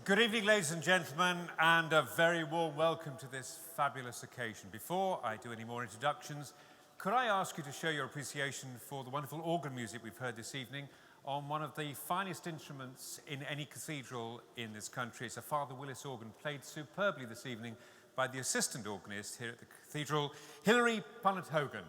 Good evening, ladies and gentlemen, and a very warm welcome to this fabulous occasion. Before I do any more introductions, could I ask you to show your appreciation for the wonderful organ music we've heard this evening on one of the finest instruments in any cathedral in this country. It's a Father Willis organ, played superbly this evening by the assistant organist here at the cathedral, Hilary Punnett-Hogan.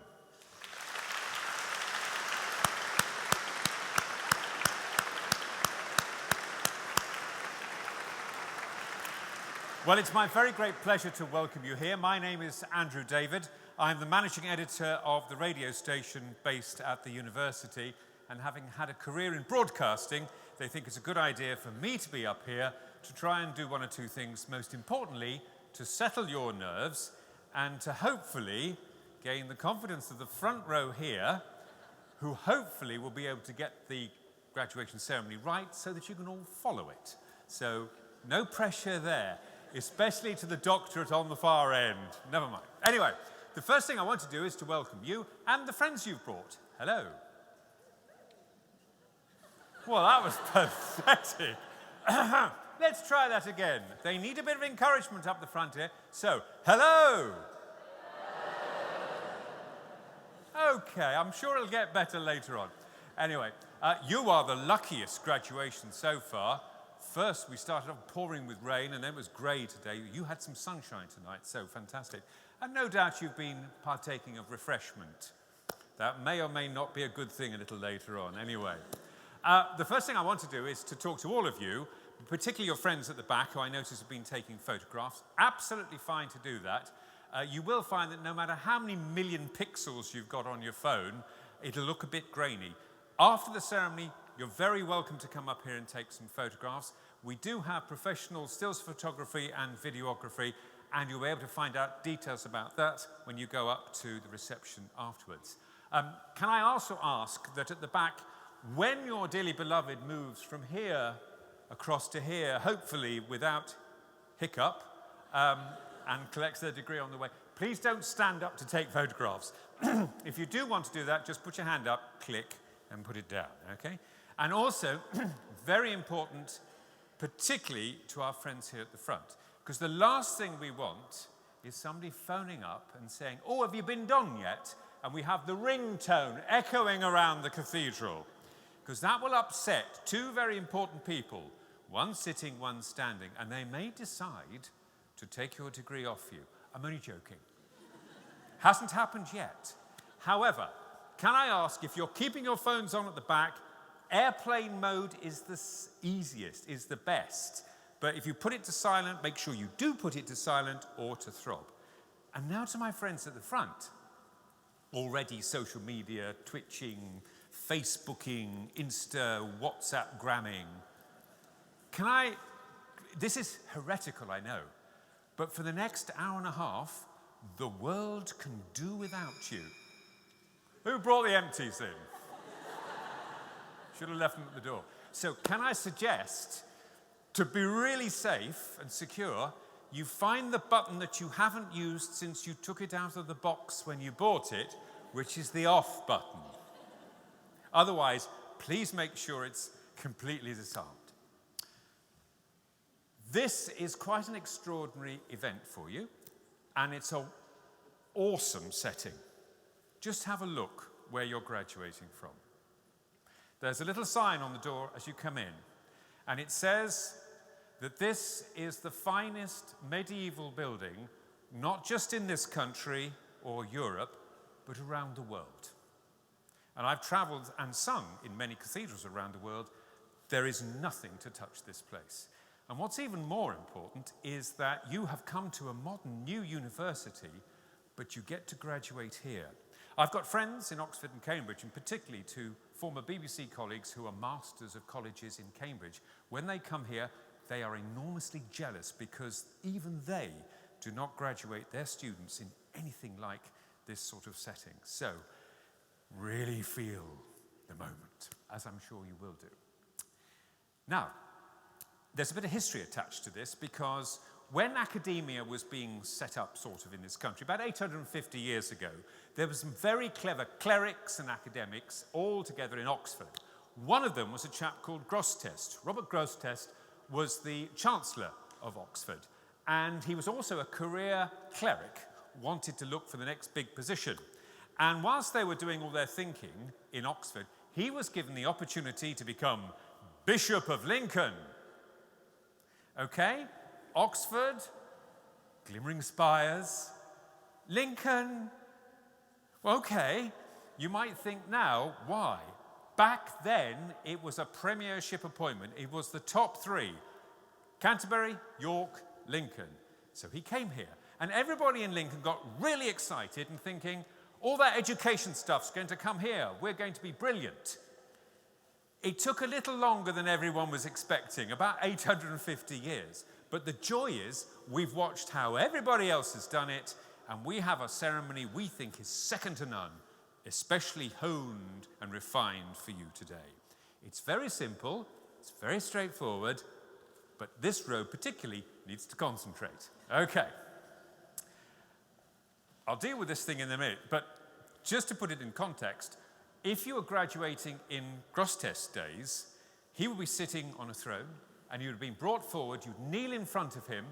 Well, it's my very great pleasure to welcome you here. My name is Andrew David. I'm the managing editor of the radio station based at the university, and having had a career in broadcasting, they think it's a good idea for me to be up here to try and do one or two things, most importantly, to settle your nerves and to hopefully gain the confidence of the front row here, who hopefully will be able to get the graduation ceremony right so that you can all follow it. So, no pressure there. Especially to the doctorate on the far end. Never mind. Anyway, the first thing I want to do is to welcome you and the friends you've brought. Hello. Well, that was pathetic. Let's try that again. They need a bit of encouragement up the front here. So, hello. Okay, I'm sure it'll get better later on. Anyway, you are the luckiest graduation so far. First, we started off pouring with rain, and then it was grey today. You had some sunshine tonight, so fantastic. And no doubt you've been partaking of refreshment. That may or may not be a good thing a little later on. Anyway, the first thing I want to do is to talk to all of you, particularly your friends at the back, who I notice have been taking photographs. Absolutely fine to do that. You will find that no matter how many million pixels you've got on your phone, it'll look a bit grainy. After the ceremony, you're very welcome to come up here and take some photographs. We do have professional stills photography and videography, and you'll be able to find out details about that when you go up to the reception afterwards. Can I also ask that at the back, when your dearly beloved moves from here across to here, hopefully without hiccup, and collects their degree on the way, please don't stand up to take photographs. If you do want to do that, just put your hand up, click, and put it down, okay? And also, very important, particularly to our friends here at the front, because the last thing we want is somebody phoning up and saying, "Oh, have you been done yet?" And we have the ringtone echoing around the cathedral, because that will upset two very important people, one sitting, one standing, and they may decide to take your degree off you. I'm only joking. Hasn't happened yet. However, can I ask, if you're keeping your phones on at the back, airplane mode is the easiest, is the best. But if you put it to silent, make sure you do put it to silent or to throb. And now to my friends at the front. Already social media, twitching, Facebooking, Insta, WhatsApp gramming. This is heretical, I know. But for the next hour and a half, the world can do without you. Who brought the empties in? Should have left them at the door. So can I suggest, to be really safe and secure, you find the button that you haven't used since you took it out of the box when you bought it, which is the off button. Otherwise, please make sure it's completely disarmed. This is quite an extraordinary event for you, and it's an awesome setting. Just have a look where you're graduating from. There's a little sign on the door as you come in, and it says that this is the finest medieval building, not just in this country or Europe, but around the world. And I've traveled and sung in many cathedrals around the world. There is nothing to touch this place. And what's even more important is that you have come to a modern new university, but you get to graduate here. I've got friends in Oxford and Cambridge, and particularly two former BBC colleagues who are masters of colleges in Cambridge. When they come here, they are enormously jealous because even they do not graduate their students in anything like this sort of setting. So, really feel the moment, as I'm sure you will do. Now, there's a bit of history attached to this because when academia was being set up sort of in this country, about 850 years ago, there were some very clever clerics and academics all together in Oxford. One of them was a chap called Grosseteste. Robert Grosseteste was the Chancellor of Oxford, and he was also a career cleric, wanted to look for the next big position. And whilst they were doing all their thinking in Oxford, he was given the opportunity to become Bishop of Lincoln. Okay, Oxford, glimmering spires, Lincoln. Okay, you might think now, why? Back then, it was a premiership appointment. It was the top three: Canterbury, York, Lincoln. So he came here, and everybody in Lincoln got really excited and thinking, all that education stuff's going to come here. We're going to be brilliant. It took a little longer than everyone was expecting, about 850 years. But the joy is, we've watched how everybody else has done it, and we have a ceremony we think is second to none, especially honed and refined for you today. It's very simple, it's very straightforward, but this row particularly needs to concentrate. Okay. I'll deal with this thing in a minute, but just to put it in context, if you were graduating in Grosseteste days, he would be sitting on a throne, and you would have been brought forward, you'd kneel in front of him,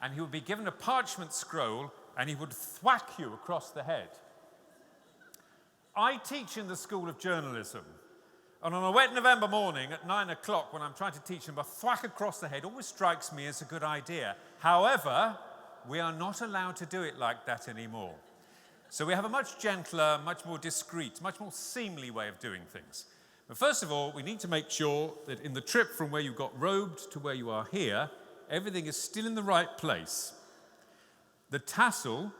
and he would be given a parchment scroll, and he would thwack you across the head. I teach in the School of Journalism, and on a wet November morning at 9 o'clock, when I'm trying to teach him, a thwack across the head always strikes me as a good idea. However, we are not allowed to do it like that anymore. So we have a much gentler, much more discreet, much more seemly way of doing things. But first of all, we need to make sure that in the trip from where you got robed to where you are here, everything is still in the right place. The tassel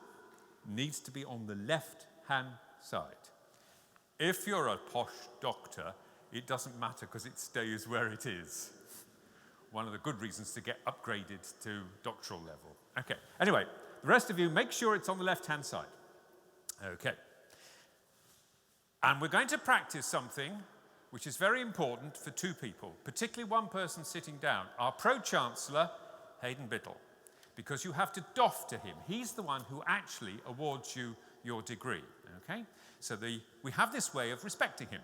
needs to be on the left-hand side. If you're a posh doctor, it doesn't matter because it stays where it is. One of the good reasons to get upgraded to doctoral level. Okay, anyway, the rest of you, make sure it's on the left-hand side. Okay. And we're going to practice something which is very important for two people, particularly one person sitting down, our Pro-Chancellor, Hayden Biddle, because you have to doff to him. He's the one who actually awards you your degree, okay? So we have this way of respecting him,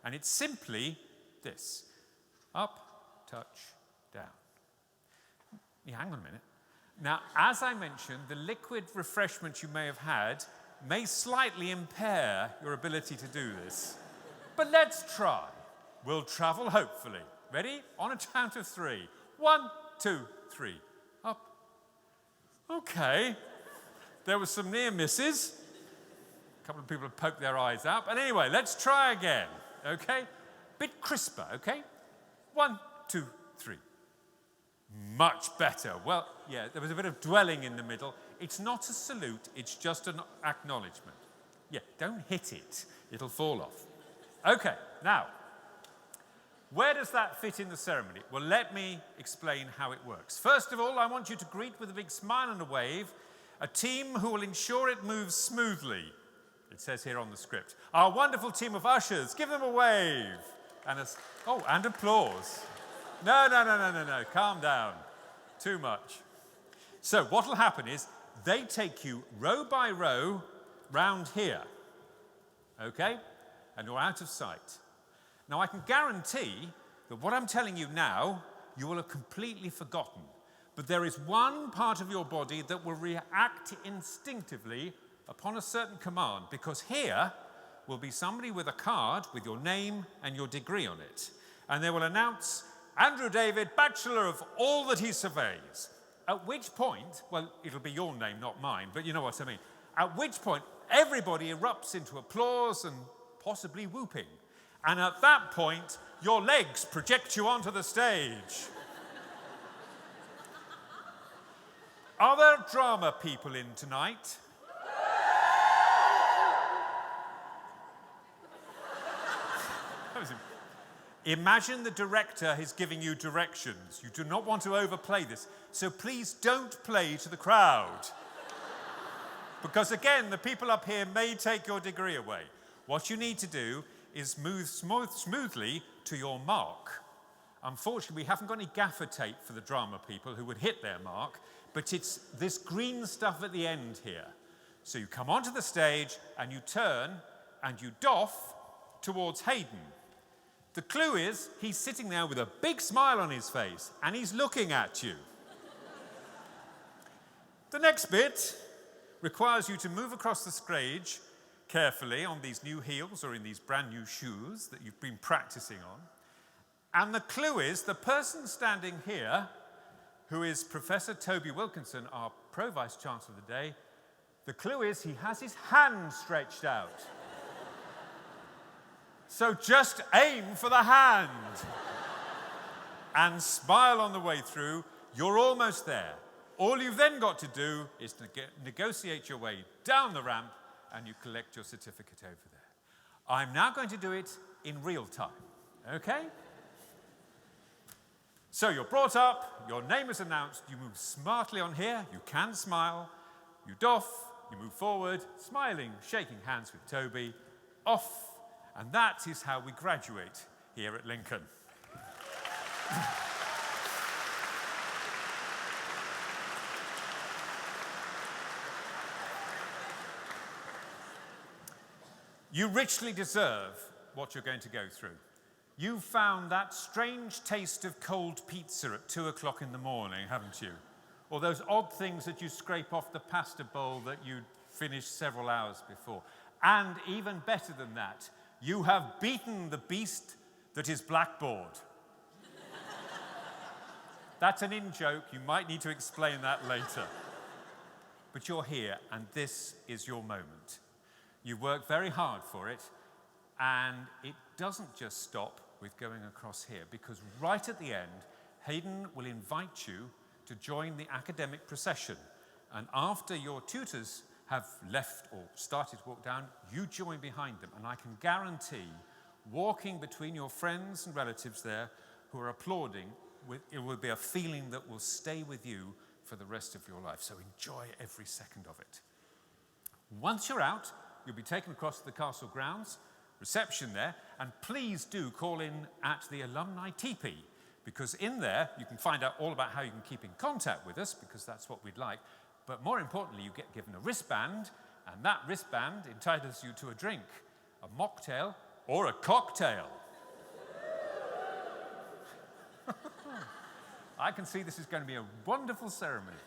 and it's simply this: up, touch, down. Yeah, hang on a minute. Now, as I mentioned, the liquid refreshment you may have had may slightly impair your ability to do this. But let's try. We'll travel, hopefully. Ready? On a count of three. 1, 2, 3. Up. Okay. There were some near misses. A couple of people have poked their eyes out. But anyway, let's try again. Okay? Bit crisper, okay? 1, 2, 3. Much better. Well, yeah, there was a bit of dwelling in the middle. It's not a salute, it's just an acknowledgement. Yeah, don't hit it. It'll fall off. Okay, now, where does that fit in the ceremony? Well, let me explain how it works. First of all, I want you to greet with a big smile and a wave a team who will ensure it moves smoothly. It says here on the script. Our wonderful team of ushers, give them a wave. And applause. No, calm down. Too much. So what will happen is they take you row by row round here, okay? And you're out of sight. Now, I can guarantee that what I'm telling you now, you will have completely forgotten. But there is one part of your body that will react instinctively upon a certain command, because here will be somebody with a card with your name and your degree on it. And they will announce, Andrew David, Bachelor of all that he surveys. At which point, well, it'll be your name, not mine, but you know what I mean. At which point, everybody erupts into applause and possibly whooping. And at that point, your legs project you onto the stage. Are there drama people in tonight? Imagine the director is giving you directions. You do not want to overplay this, so please don't play to the crowd. Because again, the people up here may take your degree away. What you need to do is move smoothly to your mark. Unfortunately, we haven't got any gaffer tape for the drama people who would hit their mark, but it's this green stuff at the end here. So you come onto the stage and you turn and you doff towards Hayden. The clue is he's sitting there with a big smile on his face and he's looking at you. The next bit requires you to move across the stage carefully on these new heels or in these brand new shoes that you've been practicing on. And the clue is the person standing here, who is Professor Toby Wilkinson, our Pro-Vice Chancellor of the day, the clue is he has his hand stretched out. So just aim for the hand and smile on the way through. You're almost there. All you've then got to do is to negotiate your way down the ramp and you collect your certificate over there. I'm now going to do it in real time, okay? So you're brought up, your name is announced, you move smartly on here, you can smile, you doff, you move forward, smiling, shaking hands with Toby, off, and that is how we graduate here at Lincoln. You richly deserve what you're going to go through. You've found that strange taste of cold pizza at 2 o'clock in the morning, haven't you? Or those odd things that you scrape off the pasta bowl that you'd finished several hours before. And even better than that, you have beaten the beast that is Blackboard. That's an in-joke. You might need to explain that later. But you're here, and this is your moment. You work very hard for it, and it doesn't just stop with going across here, because right at the end, Hayden will invite you to join the academic procession. And after your tutors have left or started to walk down, you join behind them. And I can guarantee, walking between your friends and relatives there who are applauding, it will be a feeling that will stay with you for the rest of your life. So enjoy every second of it. Once you're out, you'll be taken across to the castle grounds, reception there, and please do call in at the Alumni teepee, because in there you can find out all about how you can keep in contact with us, because that's what we'd like. But more importantly, you get given a wristband, and that wristband entitles you to a drink, a mocktail or a cocktail. I can see this is going to be a wonderful ceremony.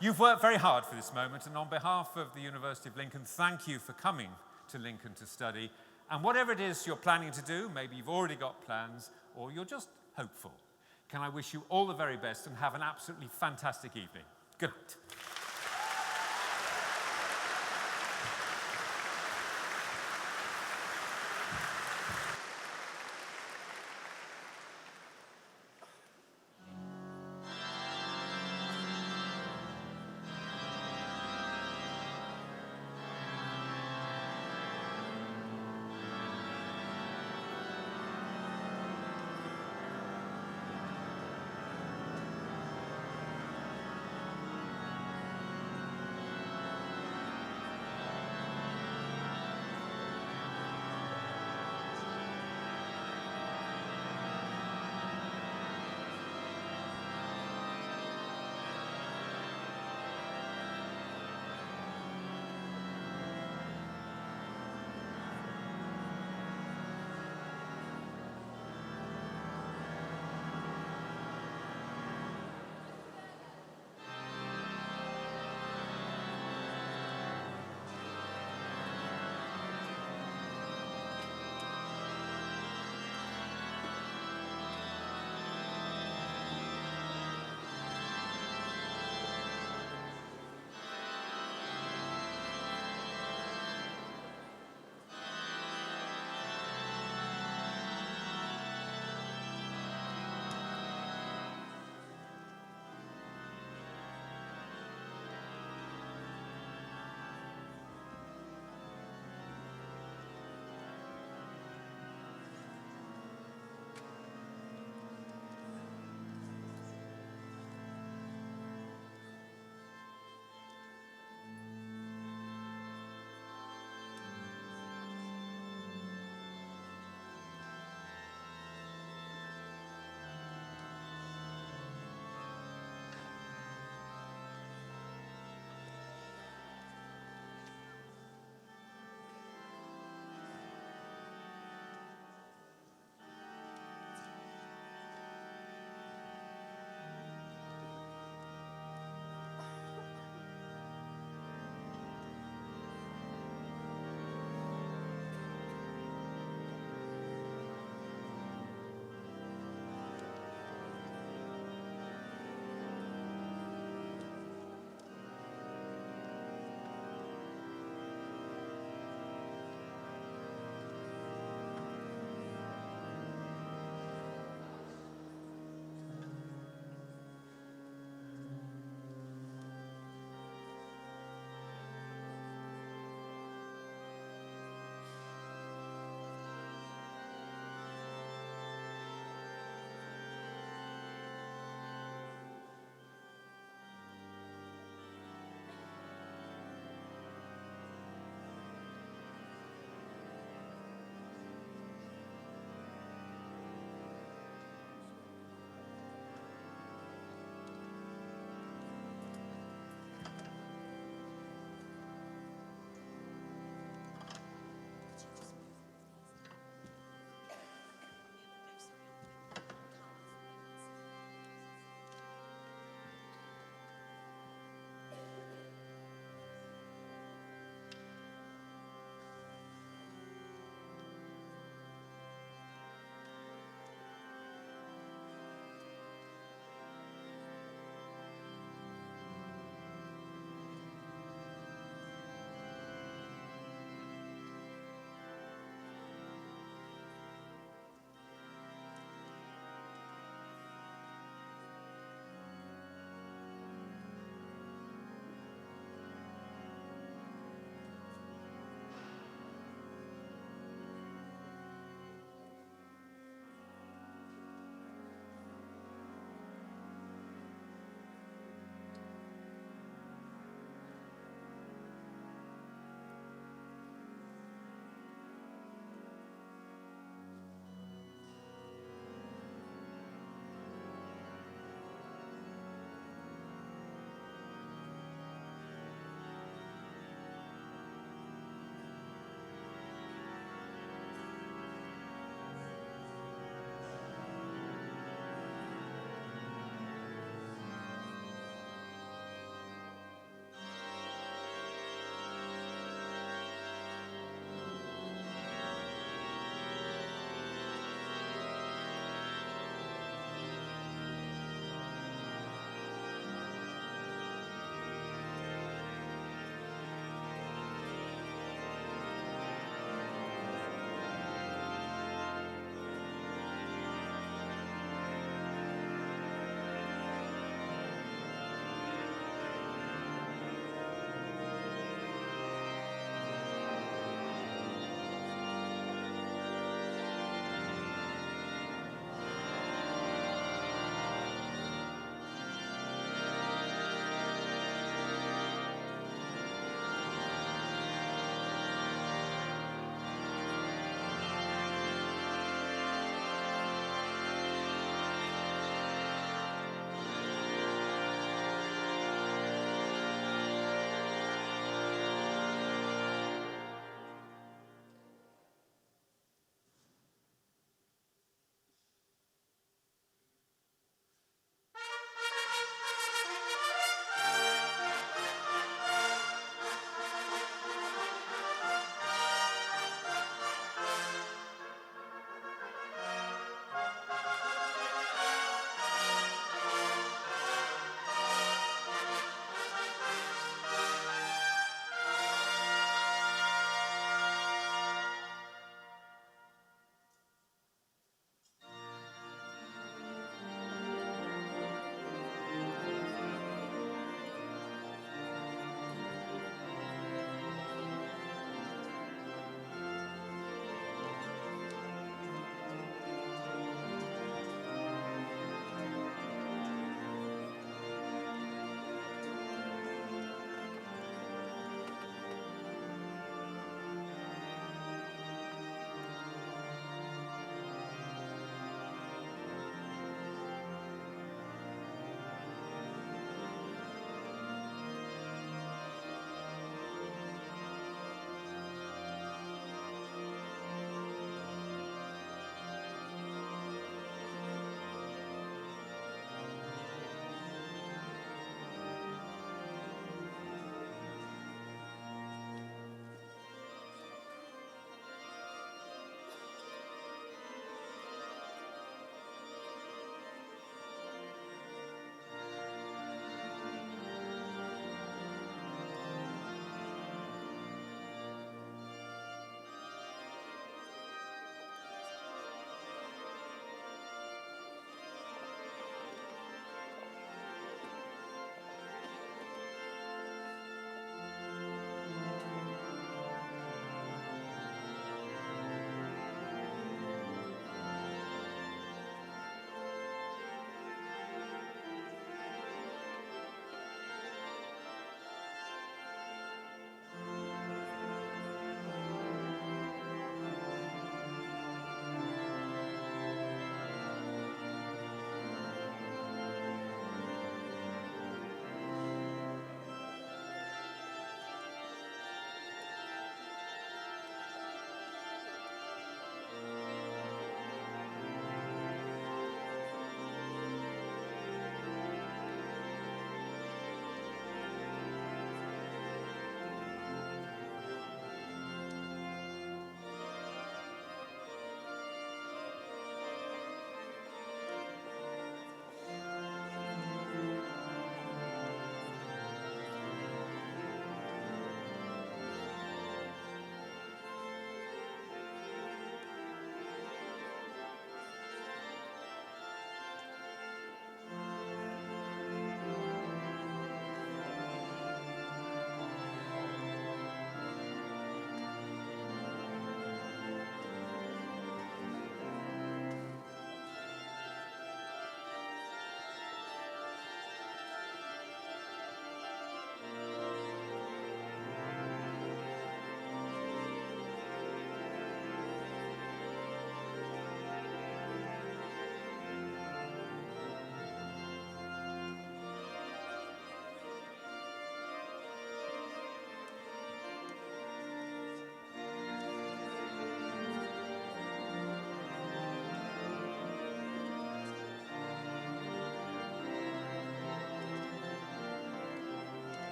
You've worked very hard for this moment, and on behalf of the University of Lincoln, thank you for coming to Lincoln to study. And whatever it is you're planning to do, maybe you've already got plans, or you're just hopeful, can I wish you all the very best and have an absolutely fantastic evening. Good night.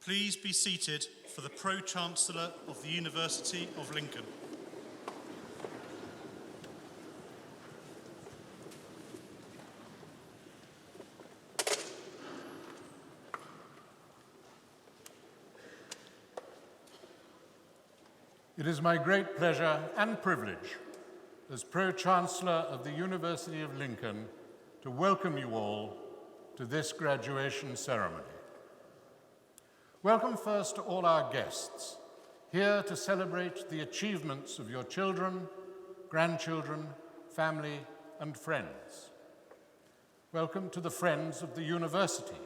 Please be seated for the Pro-Chancellor of the University of Lincoln. It is my great pleasure and privilege as Pro-Chancellor of the University of Lincoln to welcome you all to this graduation ceremony. Welcome first to all our guests, here to celebrate the achievements of your children, grandchildren, family, and friends. Welcome to the friends of the university,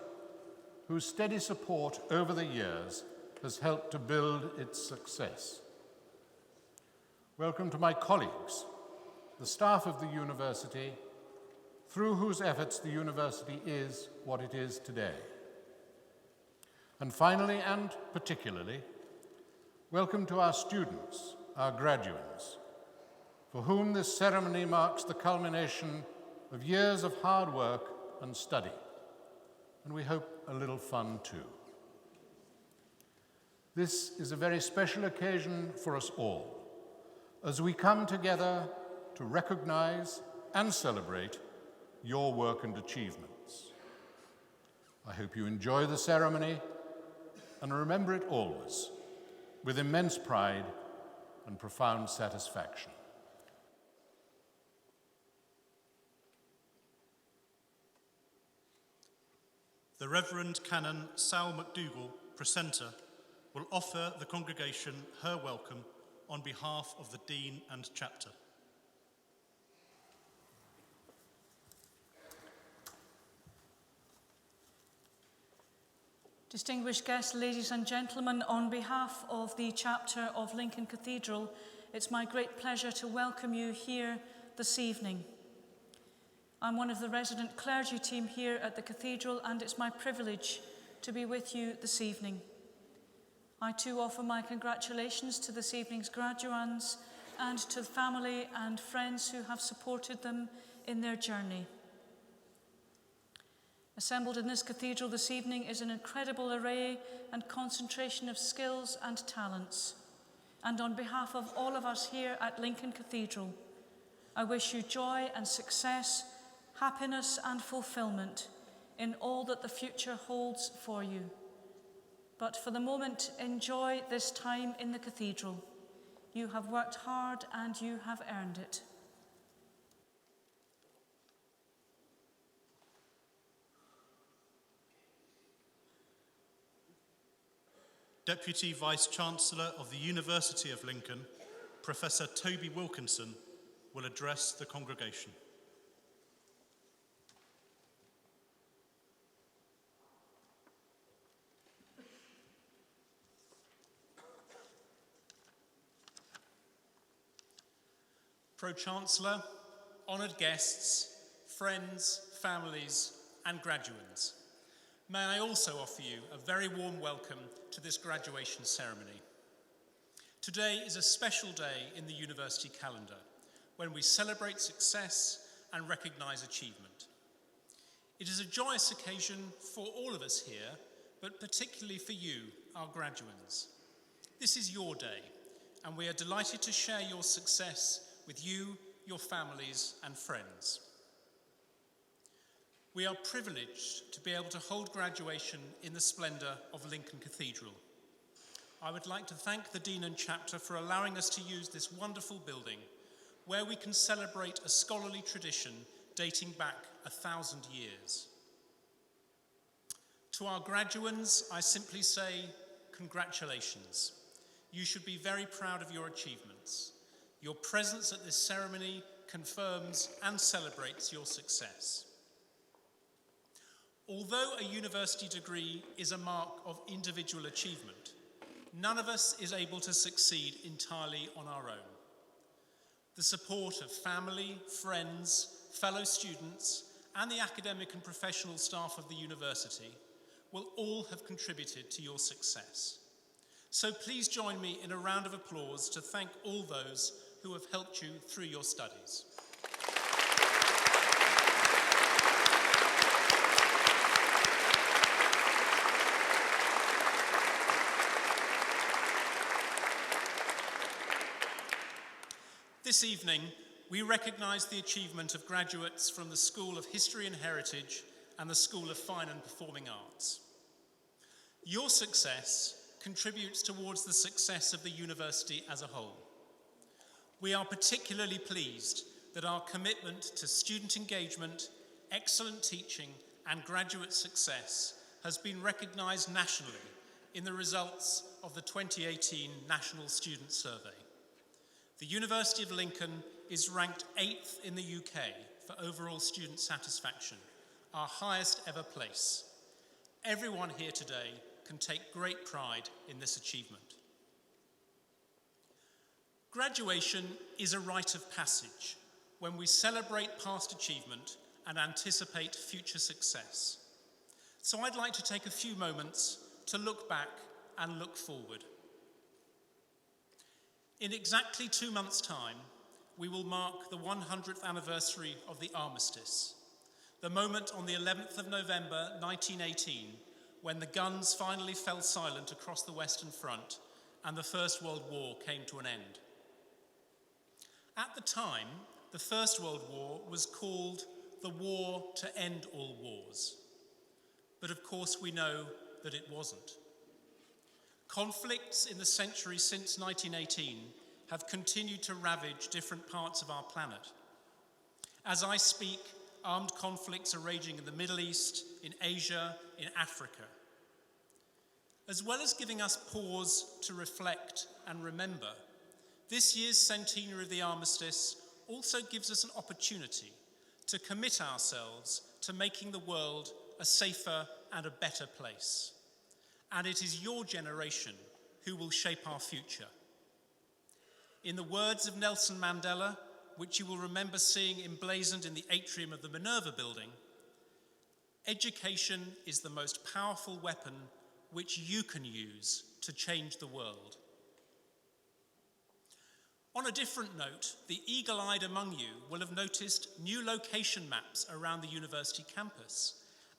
whose steady support over the years has helped to build its success. Welcome to my colleagues, the staff of the university, through whose efforts the university is what it is today. And finally, and particularly, welcome to our students, our graduates, for whom this ceremony marks the culmination of years of hard work and study, and we hope a little fun too. This is a very special occasion for us all, as we come together to recognize and celebrate your work and achievements. I hope you enjoy the ceremony and remember it always with immense pride and profound satisfaction. The Reverend Canon Sal McDougall, Precentor, will offer the congregation her welcome on behalf of the Dean and Chapter. Distinguished guests, ladies and gentlemen, on behalf of the Chapter of Lincoln Cathedral, it's my great pleasure to welcome you here this evening. I'm one of the resident clergy team here at the Cathedral, and it's my privilege to be with you this evening. I too offer my congratulations to this evening's graduands and to the family and friends who have supported them in their journey. Assembled in this cathedral this evening is an incredible array and concentration of skills and talents. And on behalf of all of us here at Lincoln Cathedral, I wish you joy and success, happiness and fulfillment in all that the future holds for you. But for the moment, enjoy this time in the cathedral. You have worked hard and you have earned it. Deputy Vice-Chancellor of the University of Lincoln, Professor Toby Wilkinson, will address the congregation. Pro-Chancellor, honoured guests, friends, families and graduands, may I also offer you a very warm welcome to this graduation ceremony. Today is a special day in the university calendar when we celebrate success and recognise achievement. It is a joyous occasion for all of us here, but particularly for you, our graduands. This is your day, and we are delighted to share your success with you, your families and friends. We are privileged to be able to hold graduation in the splendour of Lincoln Cathedral. I would like to thank the Dean and Chapter for allowing us to use this wonderful building where we can celebrate a scholarly tradition dating back 1,000 years. To our graduands, I simply say, congratulations. You should be very proud of your achievements. Your presence at this ceremony confirms and celebrates your success. Although a university degree is a mark of individual achievement, none of us is able to succeed entirely on our own. The support of family, friends, fellow students, and the academic and professional staff of the university will all have contributed to your success. So please join me in a round of applause to thank all those who have helped you through your studies. This evening, we recognise the achievement of graduates from the School of History and Heritage and the School of Fine and Performing Arts. Your success contributes towards the success of the university as a whole. We are particularly pleased that our commitment to student engagement, excellent teaching, and graduate success has been recognised nationally in the results of the 2018 National Student Survey. The University of Lincoln is ranked 8th in the UK for overall student satisfaction, our highest ever place. Everyone here today can take great pride in this achievement. Graduation is a rite of passage when we celebrate past achievement and anticipate future success. So I'd like to take a few moments to look back and look forward. In exactly 2 months' time, we will mark the 100th anniversary of the Armistice, the moment on the 11th of November 1918 when the guns finally fell silent across the Western Front and the First World War came to an end. At the time, the First World War was called the War to End All Wars. But of course we know that it wasn't. Conflicts in the century since 1918 have continued to ravage different parts of our planet. As I speak, armed conflicts are raging in the Middle East, in Asia, in Africa. As well as giving us pause to reflect and remember, this year's centenary of the Armistice also gives us an opportunity to commit ourselves to making the world a safer and a better place. And it is your generation who will shape our future. In the words of Nelson Mandela, which you will remember seeing emblazoned in the atrium of the Minerva building, education is the most powerful weapon which you can use to change the world. On a different note, the eagle-eyed among you will have noticed new location maps around the university campus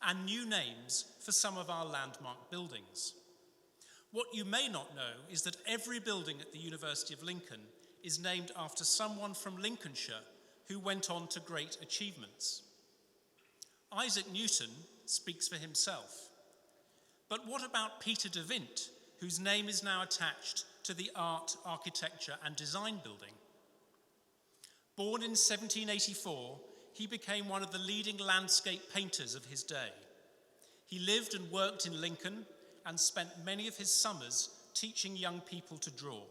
and new names for some of our landmark buildings. What you may not know is that every building at the University of Lincoln is named after someone from Lincolnshire who went on to great achievements. Isaac Newton speaks for himself. But what about Pieter De Vint, whose name is now attached to the Art, Architecture and Design building? Born in 1784, he became one of the leading landscape painters of his day. He lived and worked in Lincoln and spent many of his summers teaching young people to draw.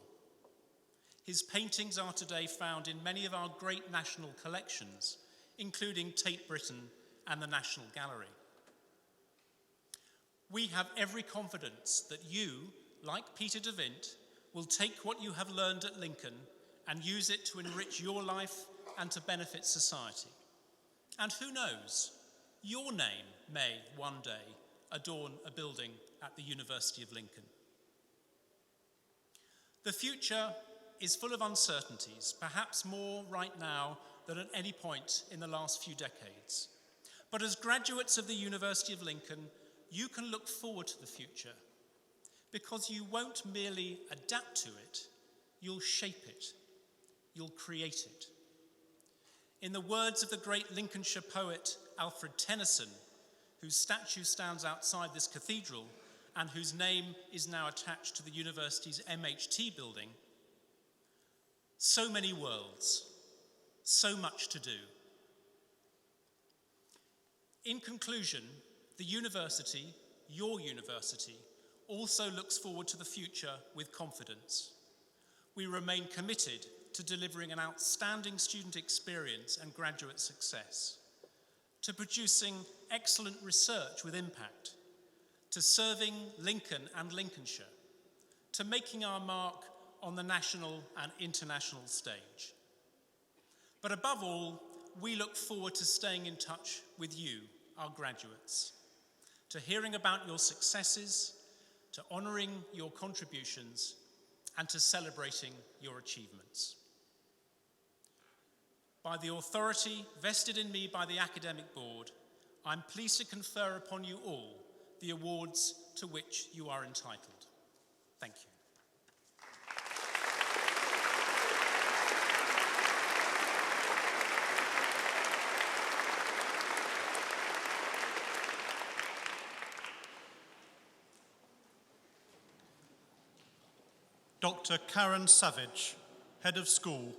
His paintings are today found in many of our great national collections, including Tate Britain and the National Gallery. We have every confidence that you, like Pieter De Vint, will take what you have learned at Lincoln and use it to enrich your life and to benefit society. And who knows, your name may one day adorn a building at the University of Lincoln. The future is full of uncertainties, perhaps more right now than at any point in the last few decades. But as graduates of the University of Lincoln, you can look forward to the future because you won't merely adapt to it, you'll shape it, you'll create it. In the words of the great Lincolnshire poet Alfred Tennyson, whose statue stands outside this cathedral and whose name is now attached to the university's MHT building, so many worlds, so much to do. In conclusion, the university, your university, also looks forward to the future with confidence. We remain committed to delivering an outstanding student experience and graduate success, to producing excellent research with impact, to serving Lincoln and Lincolnshire, to making our mark on the national and international stage. But above all, we look forward to staying in touch with you, our graduates, to hearing about your successes, to honouring your contributions, and to celebrating your achievements. By the authority vested in me by the Academic Board, I'm pleased to confer upon you all the awards to which you are entitled. Thank you. Dr. Karen Savage, Head of School,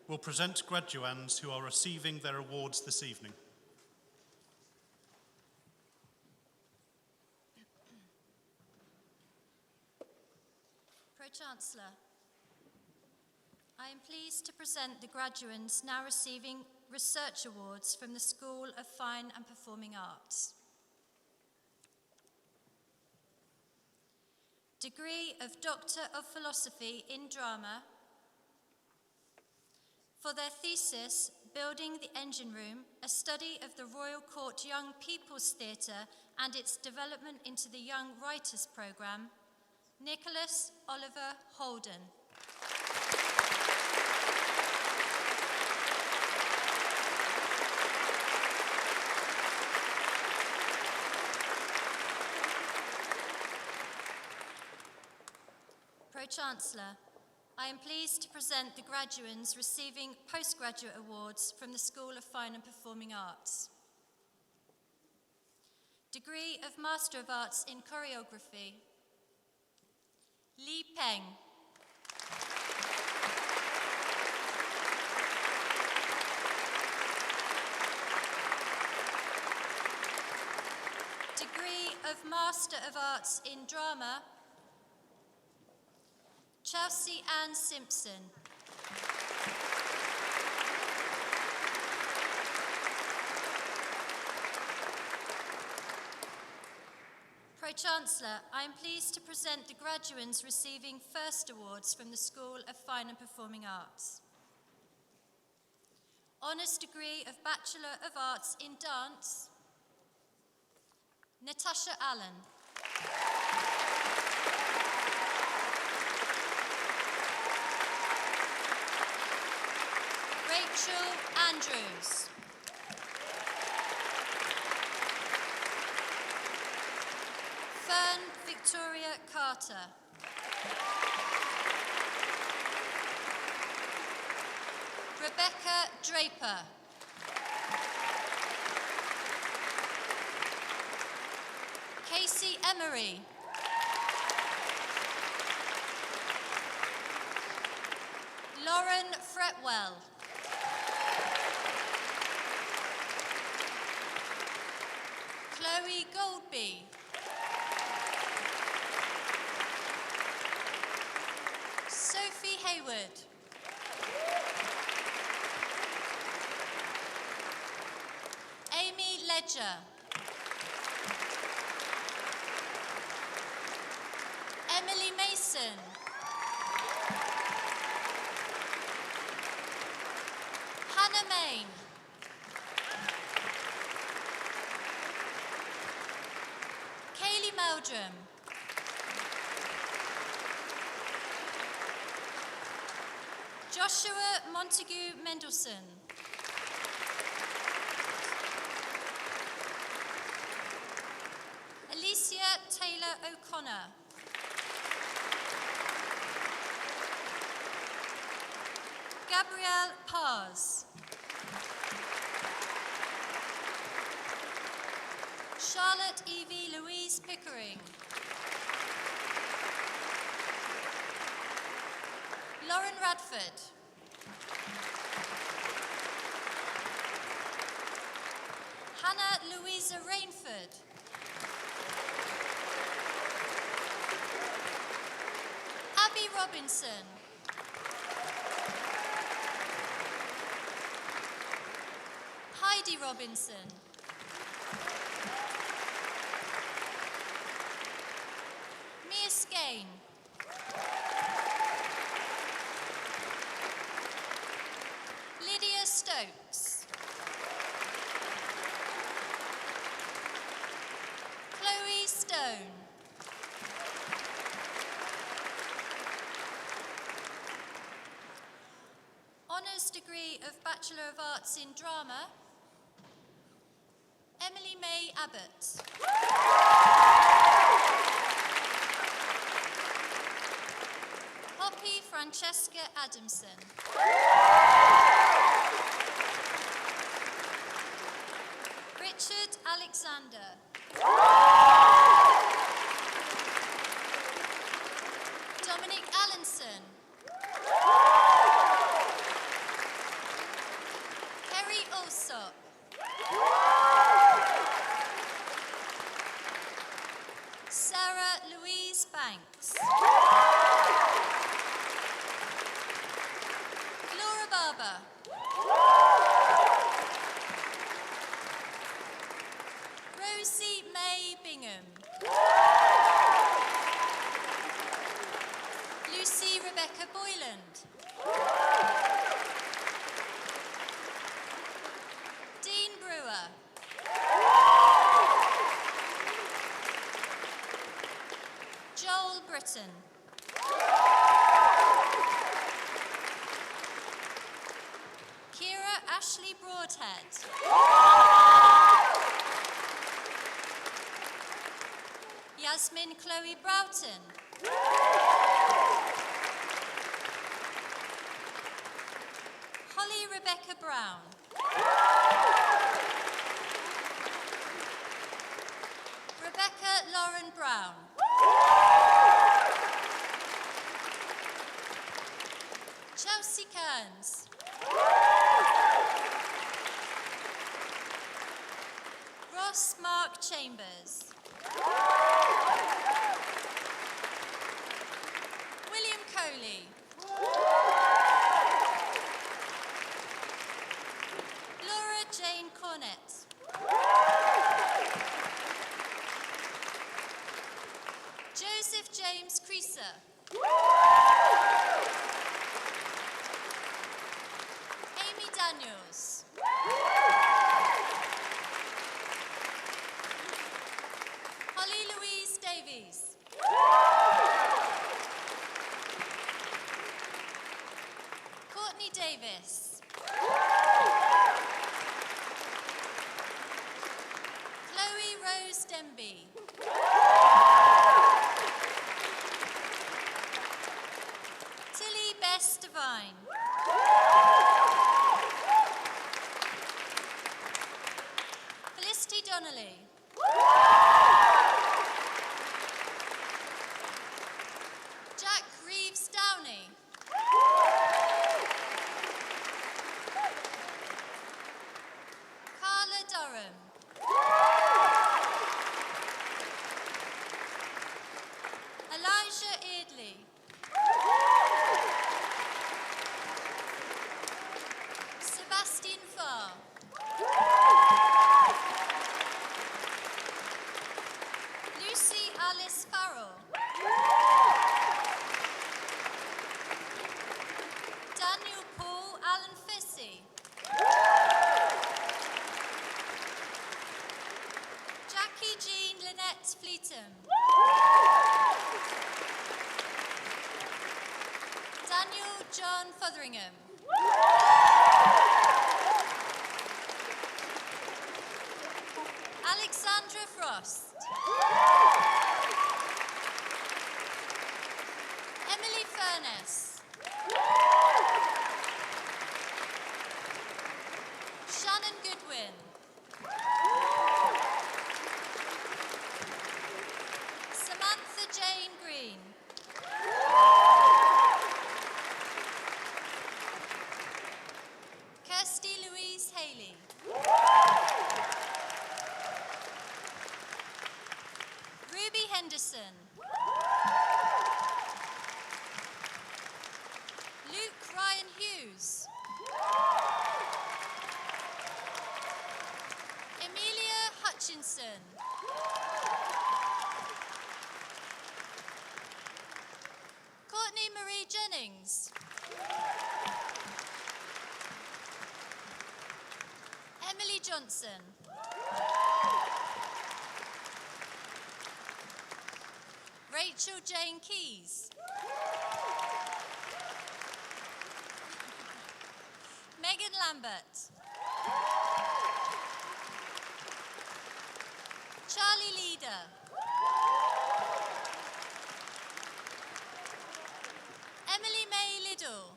will present graduands who are receiving their awards this evening. Pro-Chancellor, I am pleased to present the graduands now receiving research awards from the School of Fine and Performing Arts. Degree of Doctor of Philosophy in Drama for their thesis, Building the Engine Room, a study of the Royal Court Young People's Theatre and its development into the Young Writers Programme, Nicholas Oliver Holden. Pro-Chancellor, I am pleased to present the graduands receiving postgraduate awards from the School of Fine and Performing Arts. Degree of Master of Arts in Choreography, Li Peng. Degree of Master of Arts in Drama, Chelsea Ann Simpson. Pro-Chancellor, I am pleased to present the graduands receiving first awards from the School of Fine and Performing Arts. Honours degree of Bachelor of Arts in Dance, Natasha Allen. Rachel Andrews. Fern Victoria Carter. Rebecca Draper. Casey Emery. Lauren Fretwell. Chloe Goldby. Sophie Hayward. Amy Ledger. Emily Mason. Hannah Main. Kaylee Meldrum. Joshua Montague Mendelson. Alicia Taylor O'Connor. Gabrielle Paz. Charlotte Evie Louise Pickering. Lauren Radford. Hannah Louisa Rainford. Abby Robinson. Heidi Robinson. Mia Skane. Lydia Stokes. Chloe Stone. Honours degree of Bachelor of Arts in Drama, Emily May Abbott. Poppy Francesca Adamson. Richard Alexander. Dominic Allenson. Broughton. Kerry Alsop. Sarah Louise Banks. Laura Barber. Rosie May Bingham. Lucy Rebecca Boyland. Dean Brewer. Joel Britton. Kira Ashley Broadhead. Yasmin Chloe Broughton. Holly Rebecca Brown. Rebecca Lauren Brown. Chelsea Kearns. Ross Mark Chambers. William Coley. Laura Jane Cornett. Joseph James Creaser. Amy Daniels. Holly Louise Davies. Courtney Davis. Chloe Rose Denby. Tilly Bess Devine. Felicity Donnelly. Jack Reeves Downey. Carla Durham. Elijah Eardley. Sebastian Farr. Lucy Alice Farrell. Daniel Paul Allen Fissy. Jackie Jean Lynette Fleetum. Daniel John Fotheringham. Alexandra Frost. Emily Furness. Shannon Goodwin. Samantha Jane Green. Kirsty Louise Haley. Ruby Henderson. Luke Ryan Hughes. Emilia Hutchinson. Courtney Marie Jennings. Emily Johnson. Rachel Jane Keys. Megan Lambert. Charlie Leader. Emily May Liddell.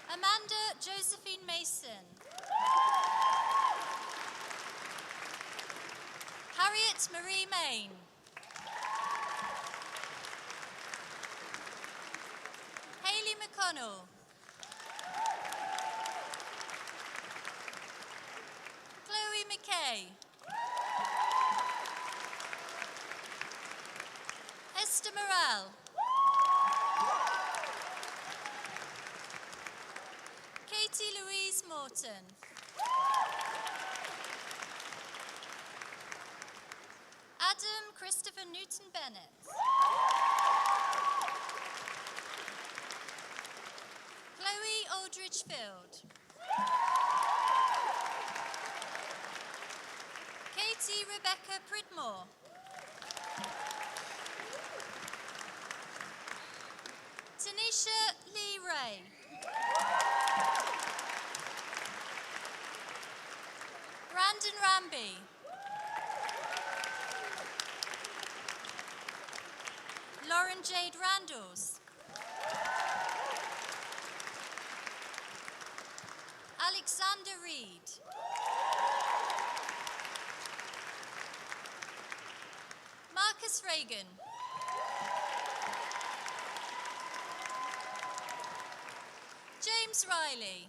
Amanda Josephine Mason. Harriet Marie Main. O'Connell. Chloe McKay. Esther Morel. Katie Louise Morton. Adam Christopher Newton Bennett. Chloe Aldridge Field. Katie Rebecca Pridmore. Tanisha Lee Ray. Brandon Ramby. Lauren Jade Randalls. Alexander Reed. Marcus Reagan. James Riley.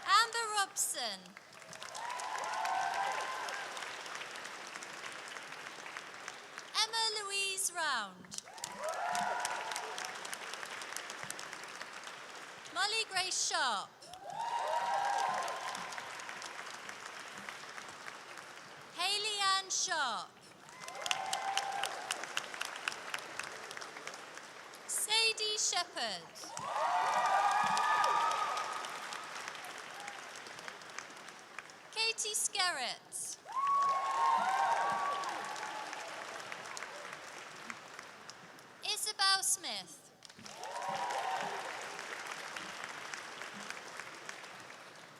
Amber Robson. Emma Louise Round. Molly Grace Sharp. Hayley Ann Sharp. Sadie Shepherd. Katie Skerritt. Isabel Smith.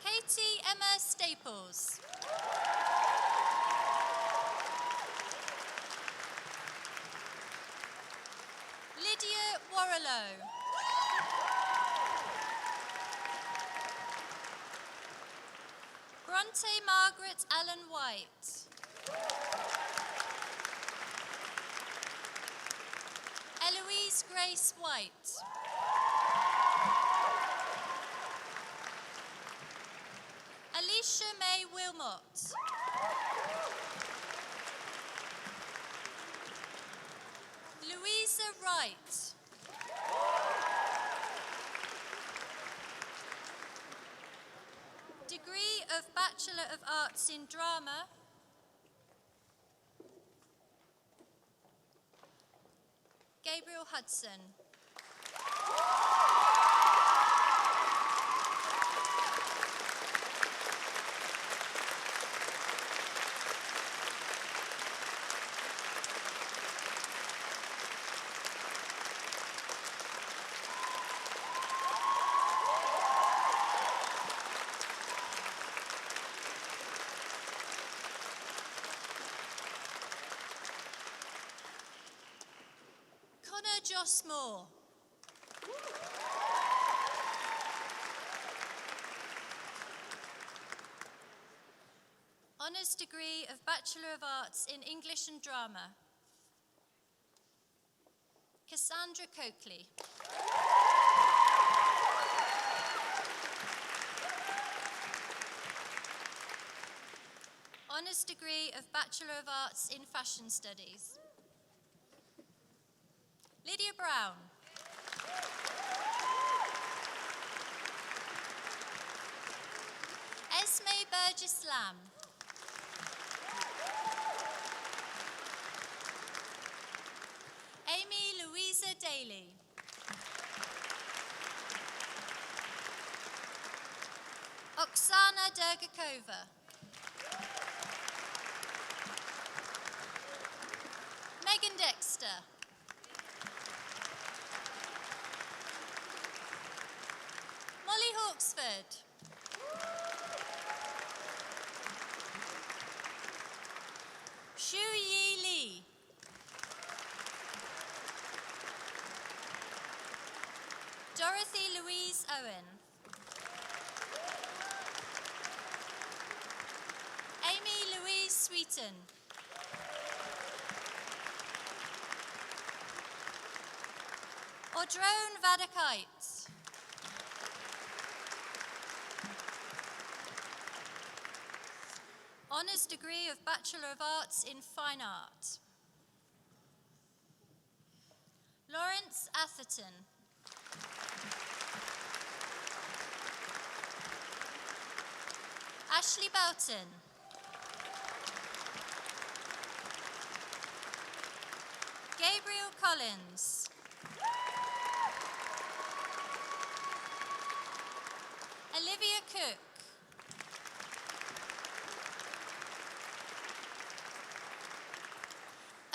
Katie Emma Staples. Lydia Warrilow. Bronte Margaret Allen White. Eloise Grace White. Alicia May Wilmot. Louisa Wright. Degree of Bachelor of Arts in Drama. Gabriel Hudson. Connor Joss Moore. Honours degree of Bachelor of Arts in English and Drama. Cassandra Coakley. Honours degree of Bachelor of Arts in Fashion Studies. Lydia Brown. Esme Burgess Lamb. Amy Louisa Daly. Oksana Dergakova. Megan Dexter. Molly Hawksford. Shu Yi Lee. Dorothy Louise Owen. Amy Louise Sweeten. Odrone Vadakite. Honours degree of Bachelor of Arts in Fine Art. Lawrence Atherton. Ashley Boughton. Gabriel Collins. Olivia Cook.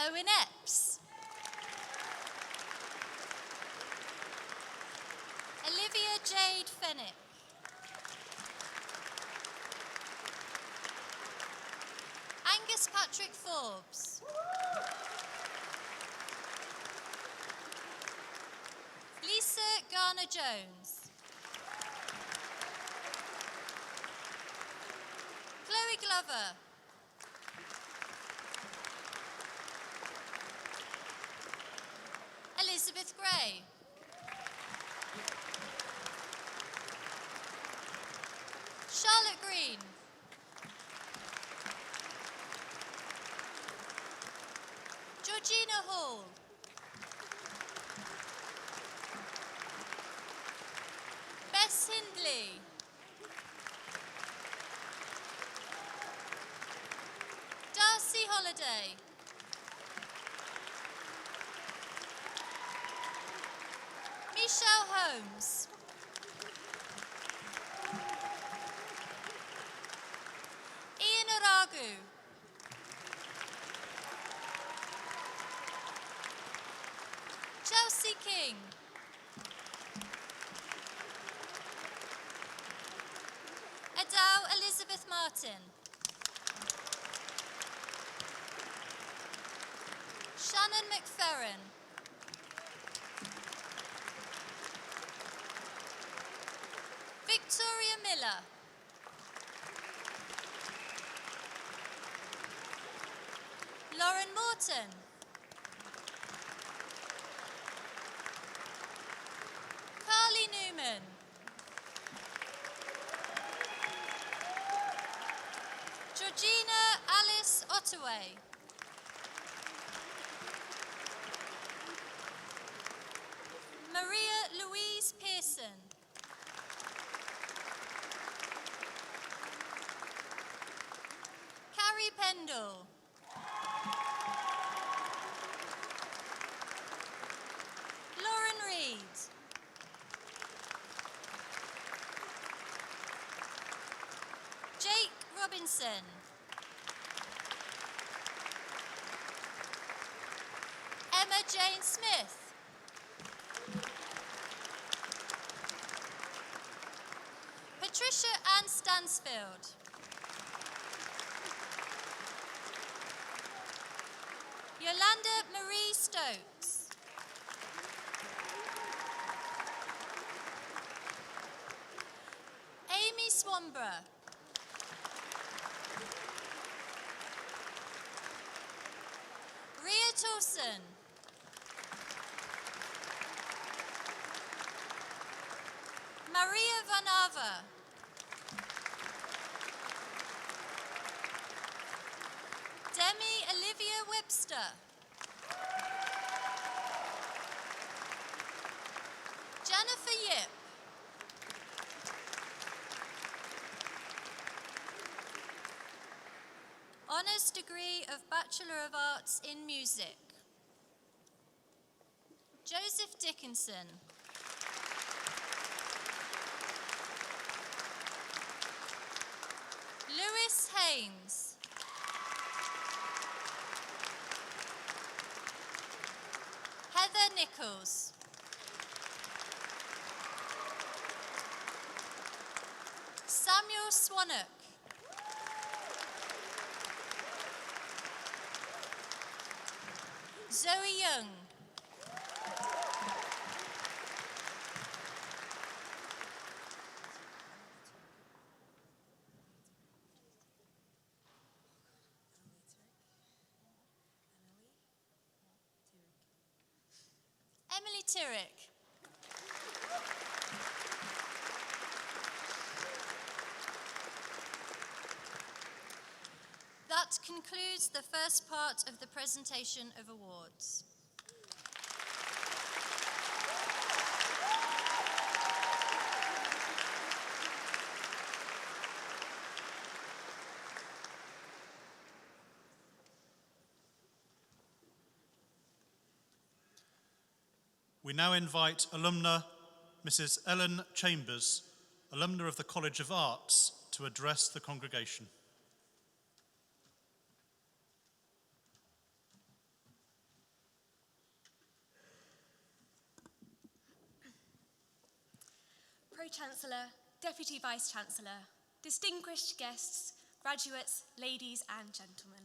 Owen Epps. Olivia Jade Fennick. Angus Patrick Forbes. Lisa Garner-Jones. Chloe Glover. Elizabeth Gray. Charlotte Green. Georgina Hall. Bess Hindley. Darcy Holiday. Michelle Holmes. Ian Aragu. Chelsea King. Adele Elizabeth Martin. Shannon McFerrin. Victoria Miller. Lauren Morton. Carly Newman. Georgina Alice Ottaway. Maria Louise Pearson. Carrie Pendle. Lauren Reed. Jake Robinson. Emma Jane Smith. Patricia Ann Stansfield. Yolanda Marie Stokes. Amy Swanborough. Ria Torson. Maria Vanava. Demi Olivia Webster. Jennifer Yip. Honours degree of Bachelor of Arts in Music. Joseph Dickinson. Lewis Haynes. Heather Nichols. Samuel Swannock. Zoe Young. Emily Tyrrick. that concludes the first part of the presentation of awards. We now invite Alumna Mrs. Ellen Chambers, Alumna of the College of Arts, to address the congregation. Pro-Chancellor, Deputy Vice-Chancellor, distinguished guests, graduates, ladies and gentlemen.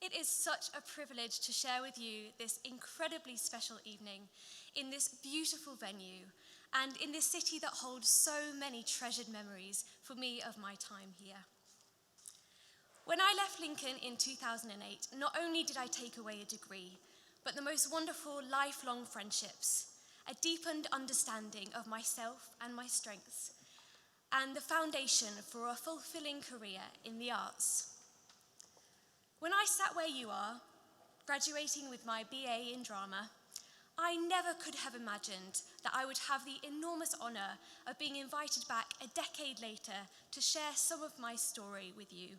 It is such a privilege to share with you this incredibly special evening in this beautiful venue and in this city that holds so many treasured memories for me of my time here. When I left Lincoln in 2008, not only did I take away a degree, but the most wonderful lifelong friendships, a deepened understanding of myself and my strengths, and the foundation for a fulfilling career in the arts. When I sat where you are, graduating with my BA in drama, I never could have imagined that I would have the enormous honour of being invited back a decade later to share some of my story with you.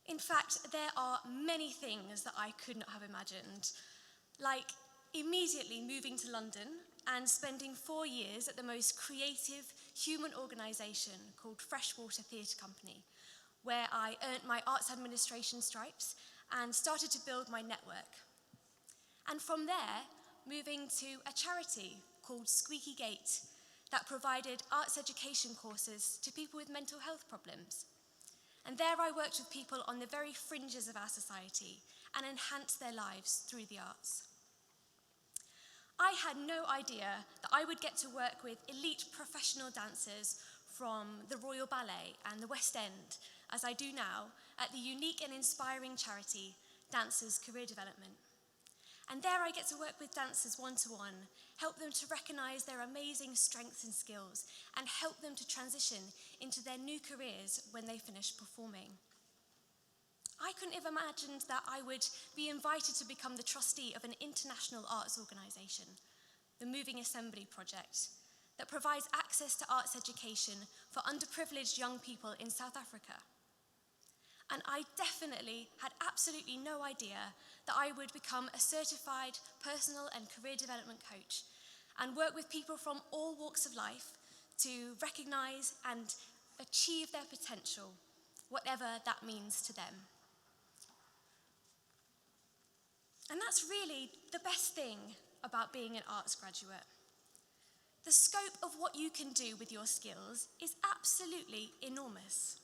In fact, there are many things that I could not have imagined, like immediately moving to London and spending 4 years at the most creative human organisation called Freshwater Theatre Company, where I earned my arts administration stripes and started to build my network. And from there, moving to a charity called Squeaky Gate that provided arts education courses to people with mental health problems. And there I worked with people on the very fringes of our society and enhanced their lives through the arts. I had no idea that I would get to work with elite professional dancers from the Royal Ballet and the West End, as I do now, at the unique and inspiring charity, Dancers Career Development. And there I get to work with dancers one-to-one, help them to recognise their amazing strengths and skills, and help them to transition into their new careers when they finish performing. I couldn't have imagined that I would be invited to become the trustee of an international arts organisation, the Moving Assembly Project, that provides access to arts education for underprivileged young people in South Africa. And I definitely had absolutely no idea that I would become a certified personal and career development coach and work with people from all walks of life to recognise and achieve their potential, whatever that means to them. And that's really the best thing about being an arts graduate. The scope of what you can do with your skills is absolutely enormous.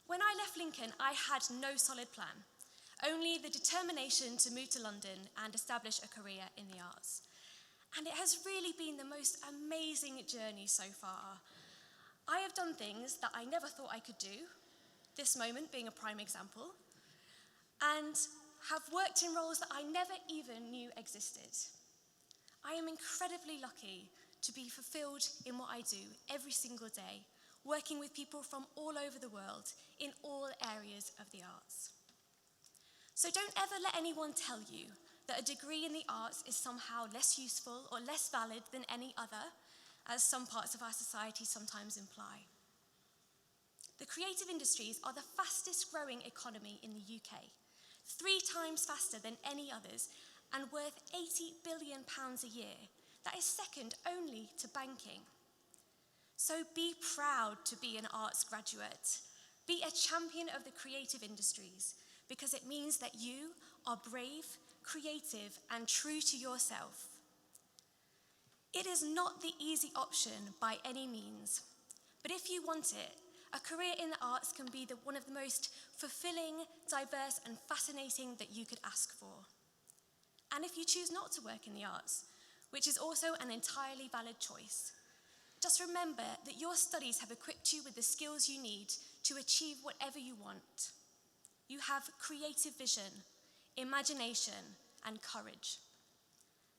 When I left Lincoln, I had no solid plan, only the determination to move to London and establish a career in the arts. And it has really been the most amazing journey so far. I have done things that I never thought I could do, this moment being a prime example, and have worked in roles that I never even knew existed. I am incredibly lucky to be fulfilled in what I do every single day, working with people from all over the world in all areas of the arts. So don't ever let anyone tell you that a degree in the arts is somehow less useful or less valid than any other, as some parts of our society sometimes imply. The creative industries are the fastest growing economy in the UK, 3 times faster than any others, and worth £80 billion a year. That is second only to banking. So be proud to be an arts graduate. Be a champion of the creative industries, because it means that you are brave, creative, and true to yourself. It is not the easy option by any means, but if you want it, a career in the arts can be one of the most fulfilling, diverse, and fascinating that you could ask for. And if you choose not to work in the arts, which is also an entirely valid choice, just remember that your studies have equipped you with the skills you need to achieve whatever you want. You have creative vision, imagination, and courage.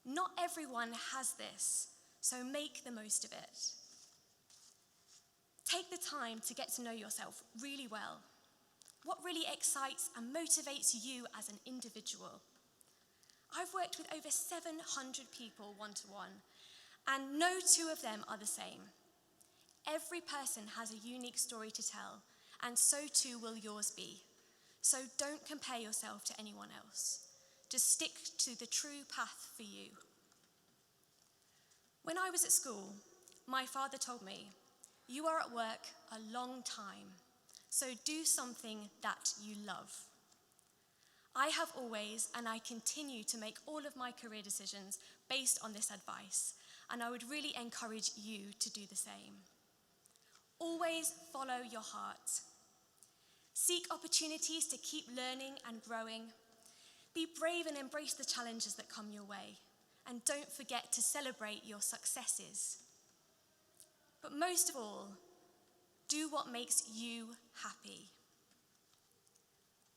Not everyone has this, so make the most of it. Take the time to get to know yourself really well. what really excites and motivates you as an individual. I've worked with over 700 people one-to-one, and no two of them are the same. Every person has a unique story to tell, and so too will yours be. So don't compare yourself to anyone else. Just stick to the true path for you. When I was at school, my father told me, "You are at work a long time, so do something that you love." I have always, and I continue to make all of my career decisions based on this advice, and I would really encourage you to do the same. Always follow your heart. Seek opportunities to keep learning and growing. Be brave and embrace the challenges that come your way, and don't forget to celebrate your successes. But most of all, do what makes you happy.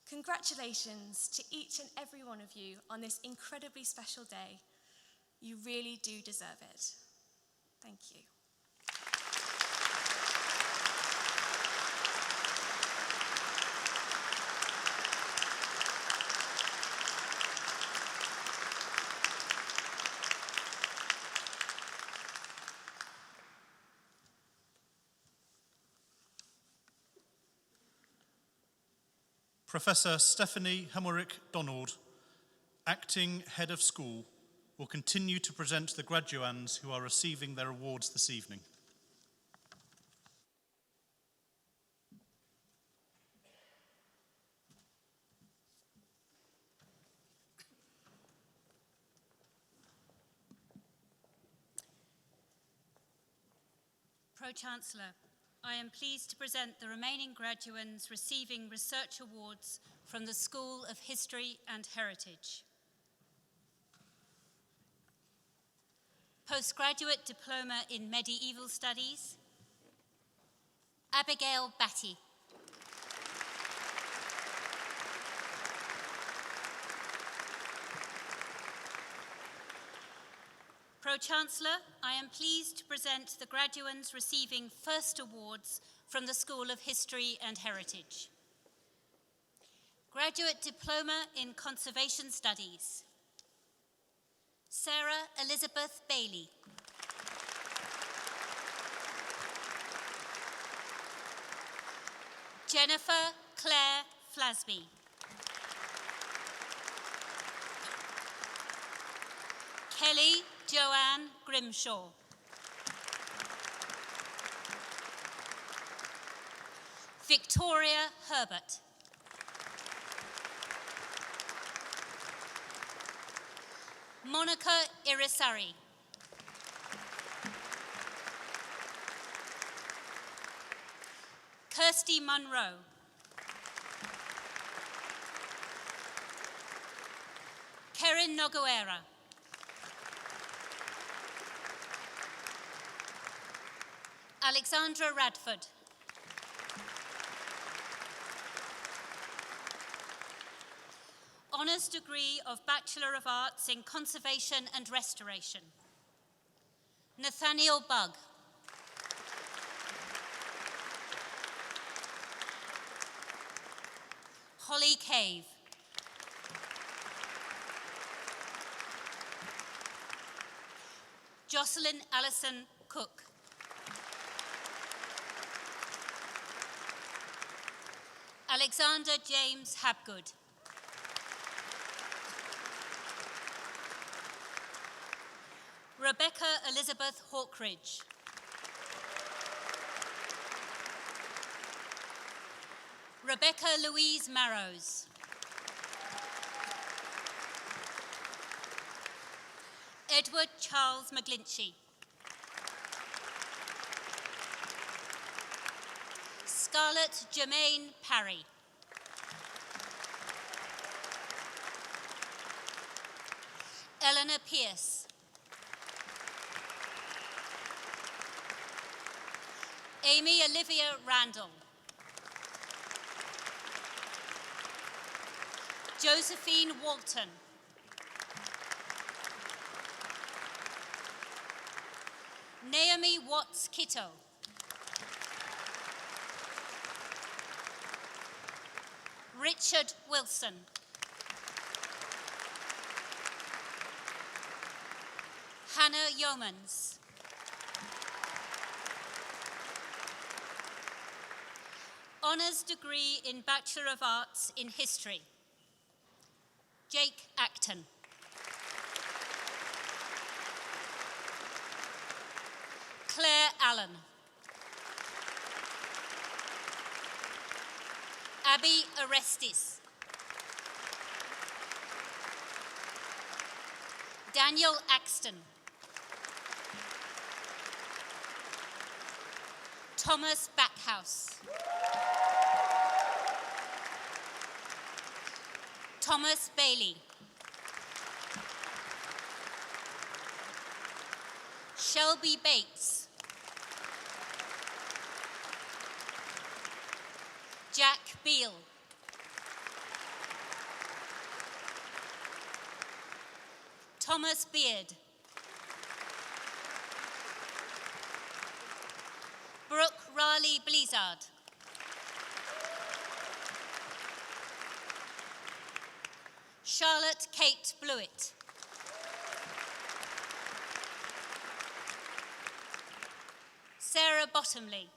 Congratulations to each and every one of you on this incredibly special day. You really do deserve it. Thank you. Professor Stephanie Hemmerich-Donald, Acting Head of School, will continue to present the graduands who are receiving their awards this evening. Pro-Chancellor, I am pleased to present the remaining graduands receiving research awards from the School of History and Heritage. Postgraduate Diploma in Medieval Studies, Abigail Batty. Pro-Chancellor, I am pleased to present the graduands receiving first awards from the School of History and Heritage. Graduate Diploma in Conservation Studies, Sarah Elizabeth Bailey. Jennifer Claire Flasby. Kelly Joanne Grimshaw. Victoria Herbert. Monica Irisari. Kirsty Munro. Kerin Noguera. Alexandra Radford. Honours degree of Bachelor of Arts in Conservation and Restoration, Nathaniel Bugg. Holly Cave. Jocelyn Allison Cook. Alexander James Habgood. Rebecca Elizabeth Hawkridge. Rebecca Louise Marrows. Edward Charles McGlinchey. Scarlett Germaine Parry. Eleanor Pierce. Amy Olivia Randall. Josephine Walton. Naomi Watts Kitto. Richard Wilson. Hannah Yeomans. Honours degree in Bachelor of Arts in History. Jake Acton. Claire Allen. Abby Orestes. Daniel Axton. Thomas Backhouse. Thomas Bailey. Shelby Bates. Jack Beale. Thomas Beard. Brooke Raleigh Blizzard. Charlotte Kate Blewett. Sarah Bottomley.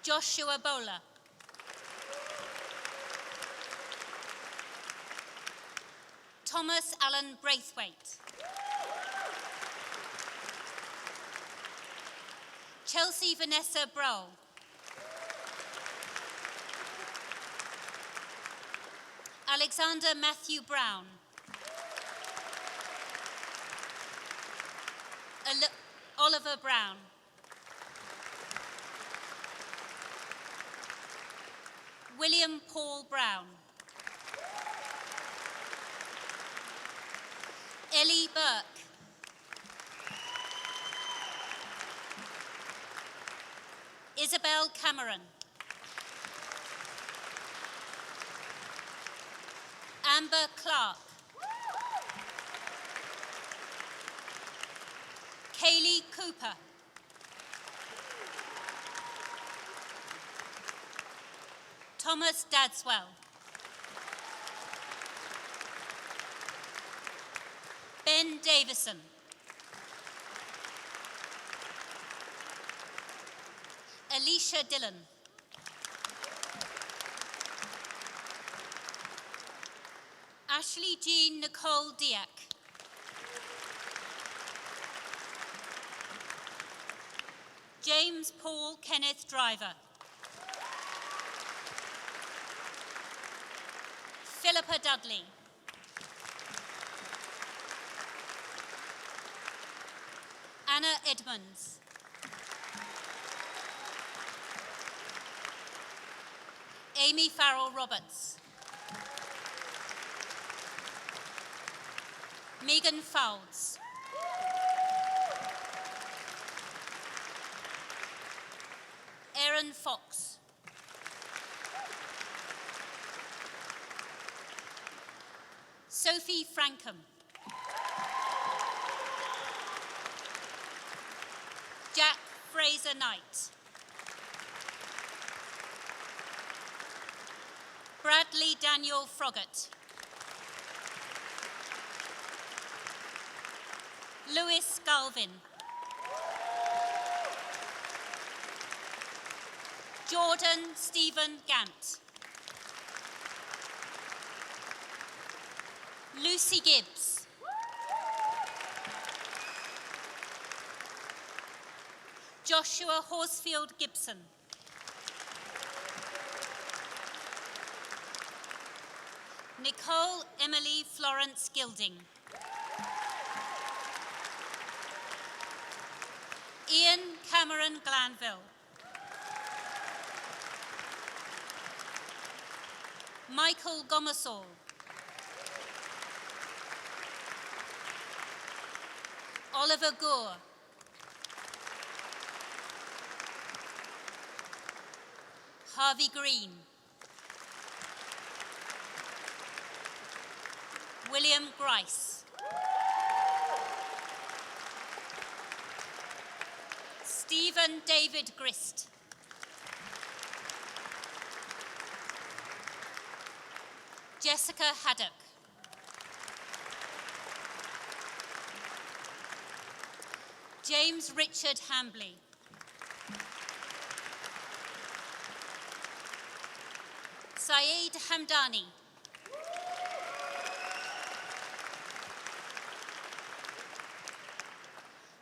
Joshua Bowler. Thomas Allen Braithwaite. Chelsea Vanessa Brow. Alexander Matthew Brown. Oliver Brown. William Paul Brown. Ellie Burke. Isabel Cameron. Amber Clark. Kaylee Cooper. Thomas Dadswell. Ben Davison. Alicia Dillon. Ashley Jean Nicole Diak. James Paul Kenneth Driver. Philippa Dudley. Anna Edmonds. Amy Farrell Roberts. Megan Fowles. Aaron Fox. Sophie Frankham. Jack Fraser Knight. Bradley Daniel Froggatt. Lewis Galvin. Jordan Stephen Gant. Lucy Gibbs. Joshua Horsfield Gibson. Nicole Emily Florence Gilding. Ian Cameron Glanville. Michael Gomersall. Oliver Gore. Harvey Green. William Grice. Stephen David Grist. Jessica Haddock. James Richard Hambley. Saeed Hamdani.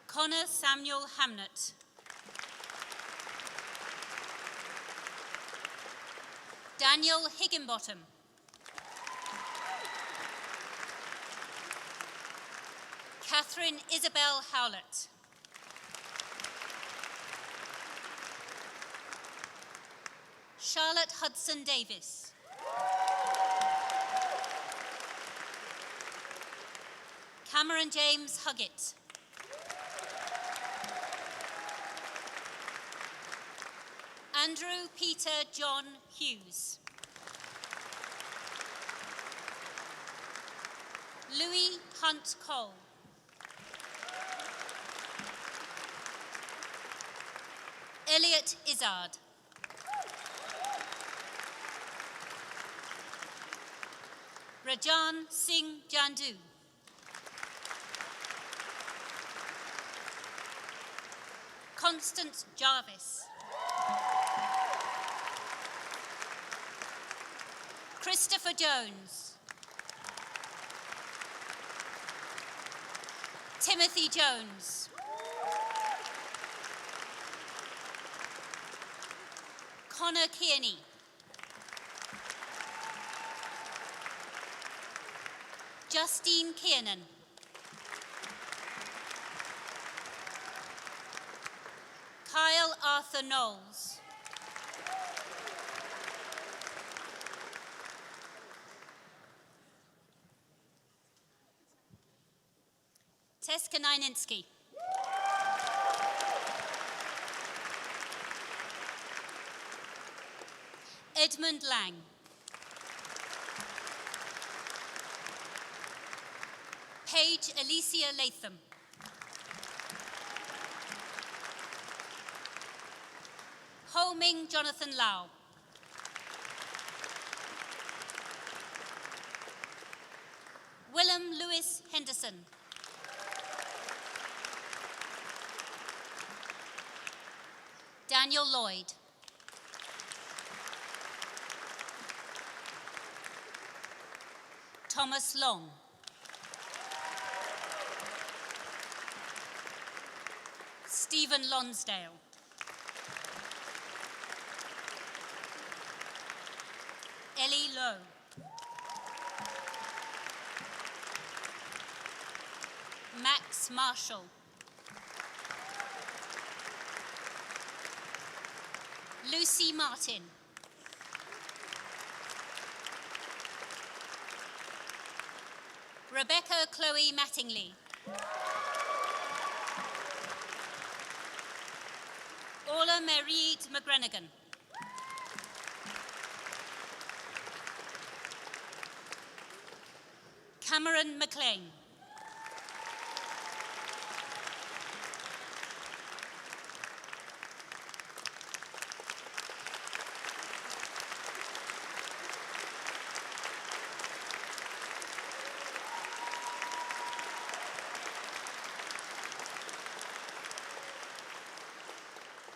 Connor Samuel Hamnett. Daniel Higginbottom. Catherine Isabel Howlett. Charlotte Hudson Davis. Cameron James Huggett. Andrew Peter John Hughes. Louis Hunt Cole. Elliot Izzard. Rajan Singh Jandu. Constance Jarvis. Christopher Jones. Timothy Jones. Connor Kearney. Justine Kiernan. Kyle Arthur Knowles. Teska Nininski. Edmund Lang. Paige Alicia Latham. Ho Ming Jonathan Lau. Willem Lewis Henderson. Daniel Lloyd. Thomas Long. Stephen Lonsdale. Ellie Lowe. Max Marshall. Lucy Martin. Rebecca Chloe Mattingly. Orla Marie McGranagan. Cameron McLean.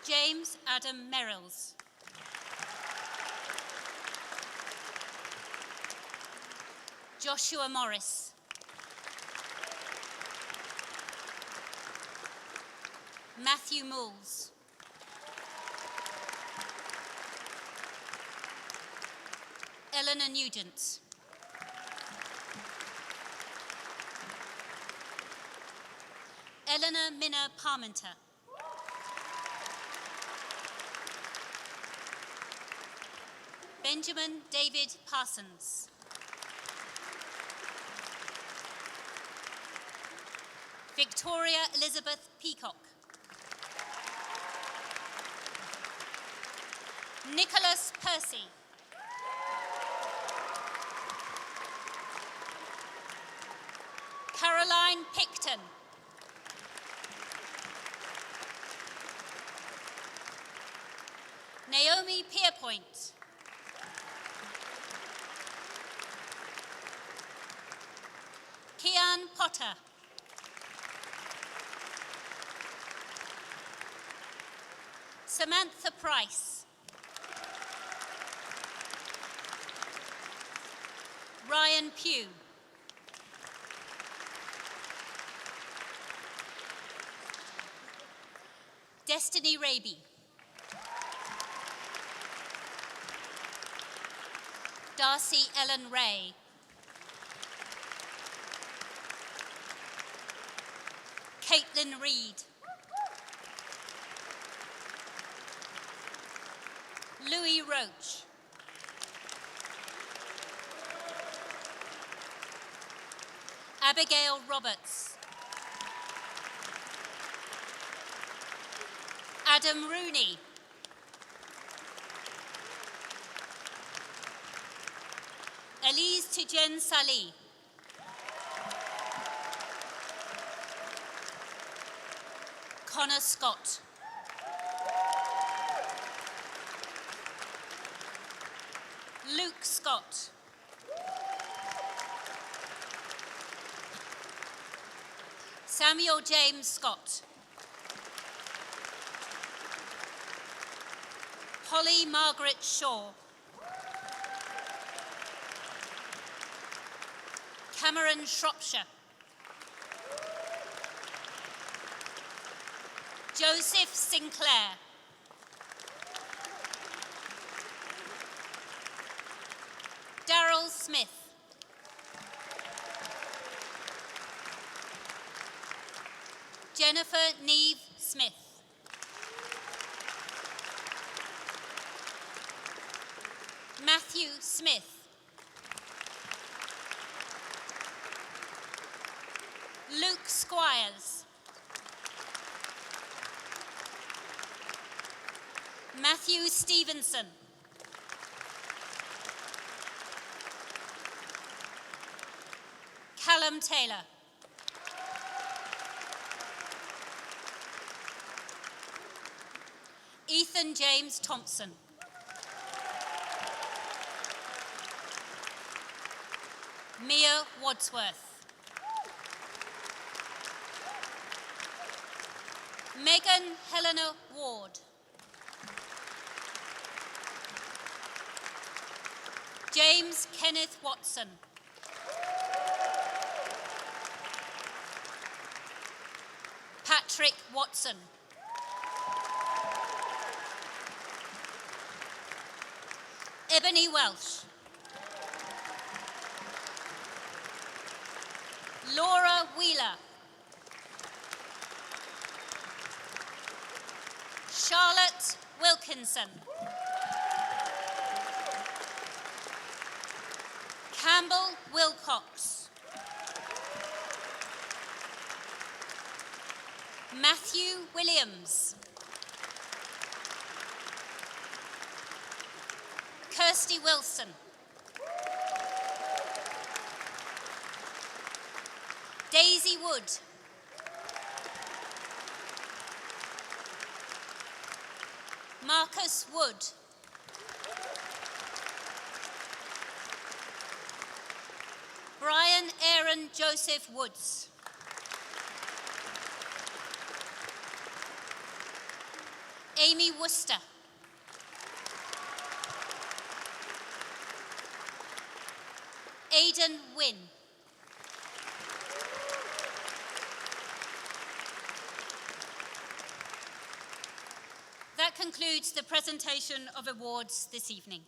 James Adam Merrills. Joshua Morris. Matthew Moulls. Eleanor Nugent. Eleanor Minna Parmenter. Benjamin David Parsons. Victoria Elizabeth Peacock. Nicholas Percy. Caroline Picton. Naomi Pierpoint. Leanne Potter. Samantha Price. Ryan Pugh. Destiny Raby. Darcy Ellen Ray. Caitlin Reed. Louis Roach. Abigail Roberts. Adam Rooney. Elise Tijen Salih. Connor Scott. Luke Scott. Samuel James Scott. Holly Margaret Shaw. Cameron Shropshire. Joseph Sinclair. Daryl Smith. Jennifer Neve Smith. Matthew Smith. Luke Squires. Matthew Stevenson. Callum Taylor. Ethan James Thompson. Mia Wadsworth. Megan Helena Ward. James Kenneth Watson. Patrick Watson. Ebony Welsh. Laura Wheeler. Charlotte Wilkinson. Campbell Wilcox. Matthew Williams. Kirsty Wilson. Daisy Wood. Marcus Wood. Brian Aaron Joseph Woods. Amy Worcester. Aidan Wynne. That concludes the presentation of awards this evening.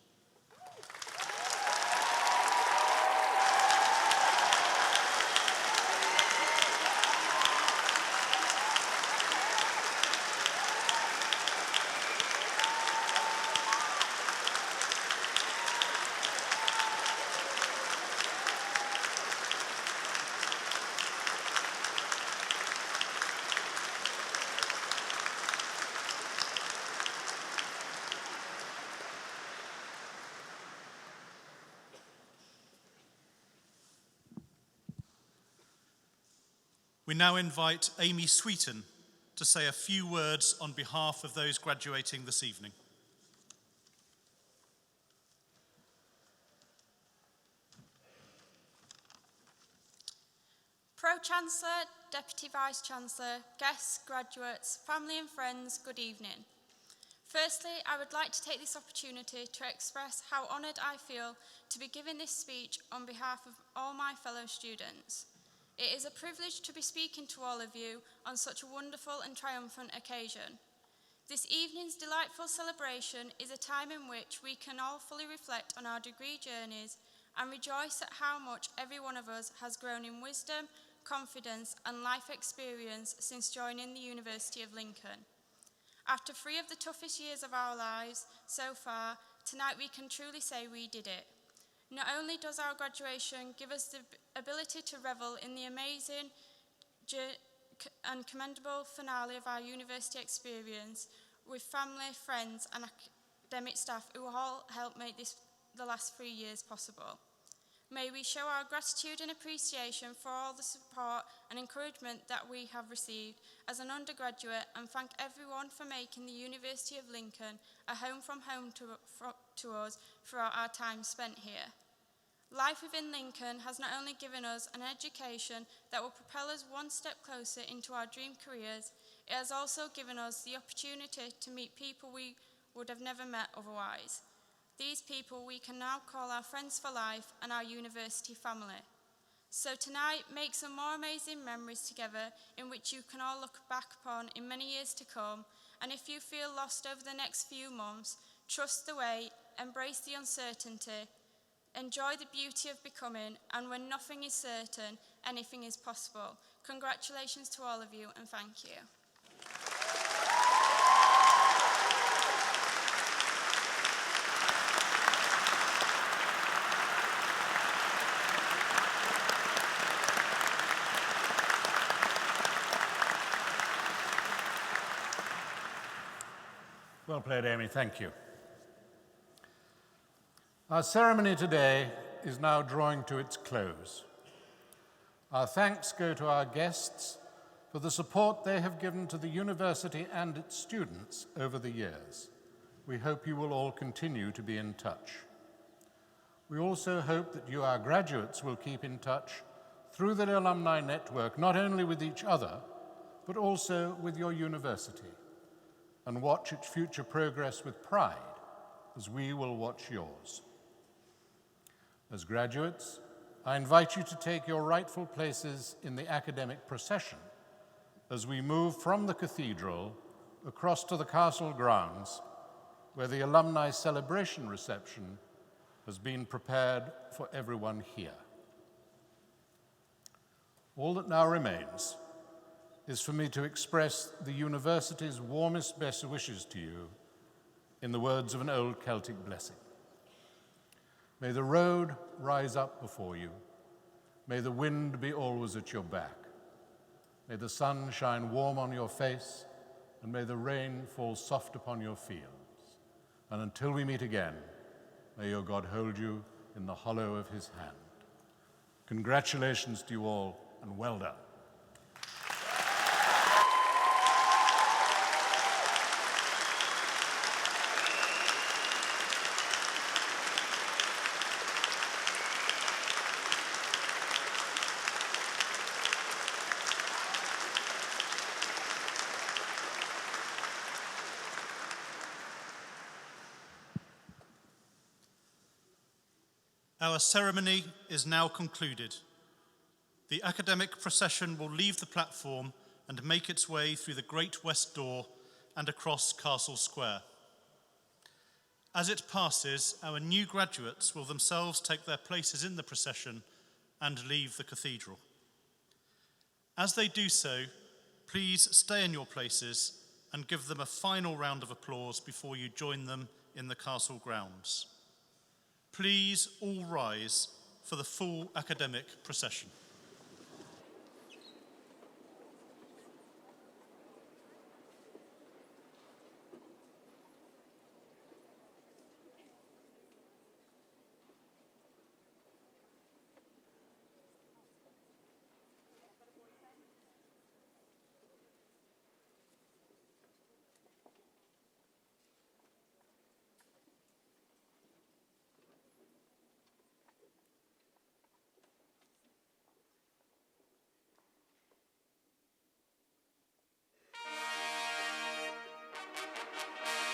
We now invite Amy Sweeten to say a few words on behalf of those graduating this evening. Pro-Chancellor, Deputy Vice-Chancellor, guests, graduates, family and friends, good evening. Firstly, I would like to take this opportunity to express how honoured I feel to be giving this speech on behalf of all my fellow students. It is a privilege to be speaking to all of you on such a wonderful and triumphant occasion. This evening's delightful celebration is a time in which we can all fully reflect on our degree journeys and rejoice at how much every one of us has grown in wisdom, confidence and life experience since joining the University of Lincoln. After 3 of the toughest years of our lives so far, tonight we can truly say we did it. Not only does our graduation give us the ability to revel in the amazing and commendable finale of our university experience with family, friends and academic staff who all helped make the last 3 years possible. May we show our gratitude and appreciation for all the support and encouragement that we have received as an undergraduate and thank everyone for making the University of Lincoln a home from home to us throughout our time spent here. Life within Lincoln has not only given us an education that will propel us one step closer into our dream careers, it has also given us the opportunity to meet people we would have never met otherwise. These people we can now call our friends for life and our university family. So tonight, make some more amazing memories together in which you can all look back upon in many years to come. And if you feel lost over the next few months, trust the wait, embrace the uncertainty, enjoy the beauty of becoming, and when nothing is certain, anything is possible. Congratulations to all of you and thank you. Well played, Amy, thank you. Our ceremony today is now drawing to its close. Our thanks go to our guests for the support they have given to the university and its students over the years. We hope you will all continue to be in touch. We also hope that you, our graduates, will keep in touch through the alumni network, not only with each other, but also with your university, and watch its future progress with pride, as we will watch yours. As graduates, I invite you to take your rightful places in the academic procession as we move from the cathedral across to the castle grounds, where the alumni celebration reception has been prepared for everyone here. All that now remains is for me to express the university's warmest best wishes to you in the words of an old Celtic blessing. May the road rise up before you. May the wind be always at your back. May the sun shine warm on your face, and may the rain fall soft upon your fields. And until we meet again, may your God hold you in the hollow of his hand. Congratulations to you all, and well done. Our ceremony is now concluded. The academic procession will leave the platform and make its way through the Great West Door and across Castle Square. As it passes, our new graduates will themselves take their places in the procession and leave the cathedral. As they do so, please stay in your places and give them a final round of applause before you join them in the castle grounds. Please all rise for the full academic procession. Thank you.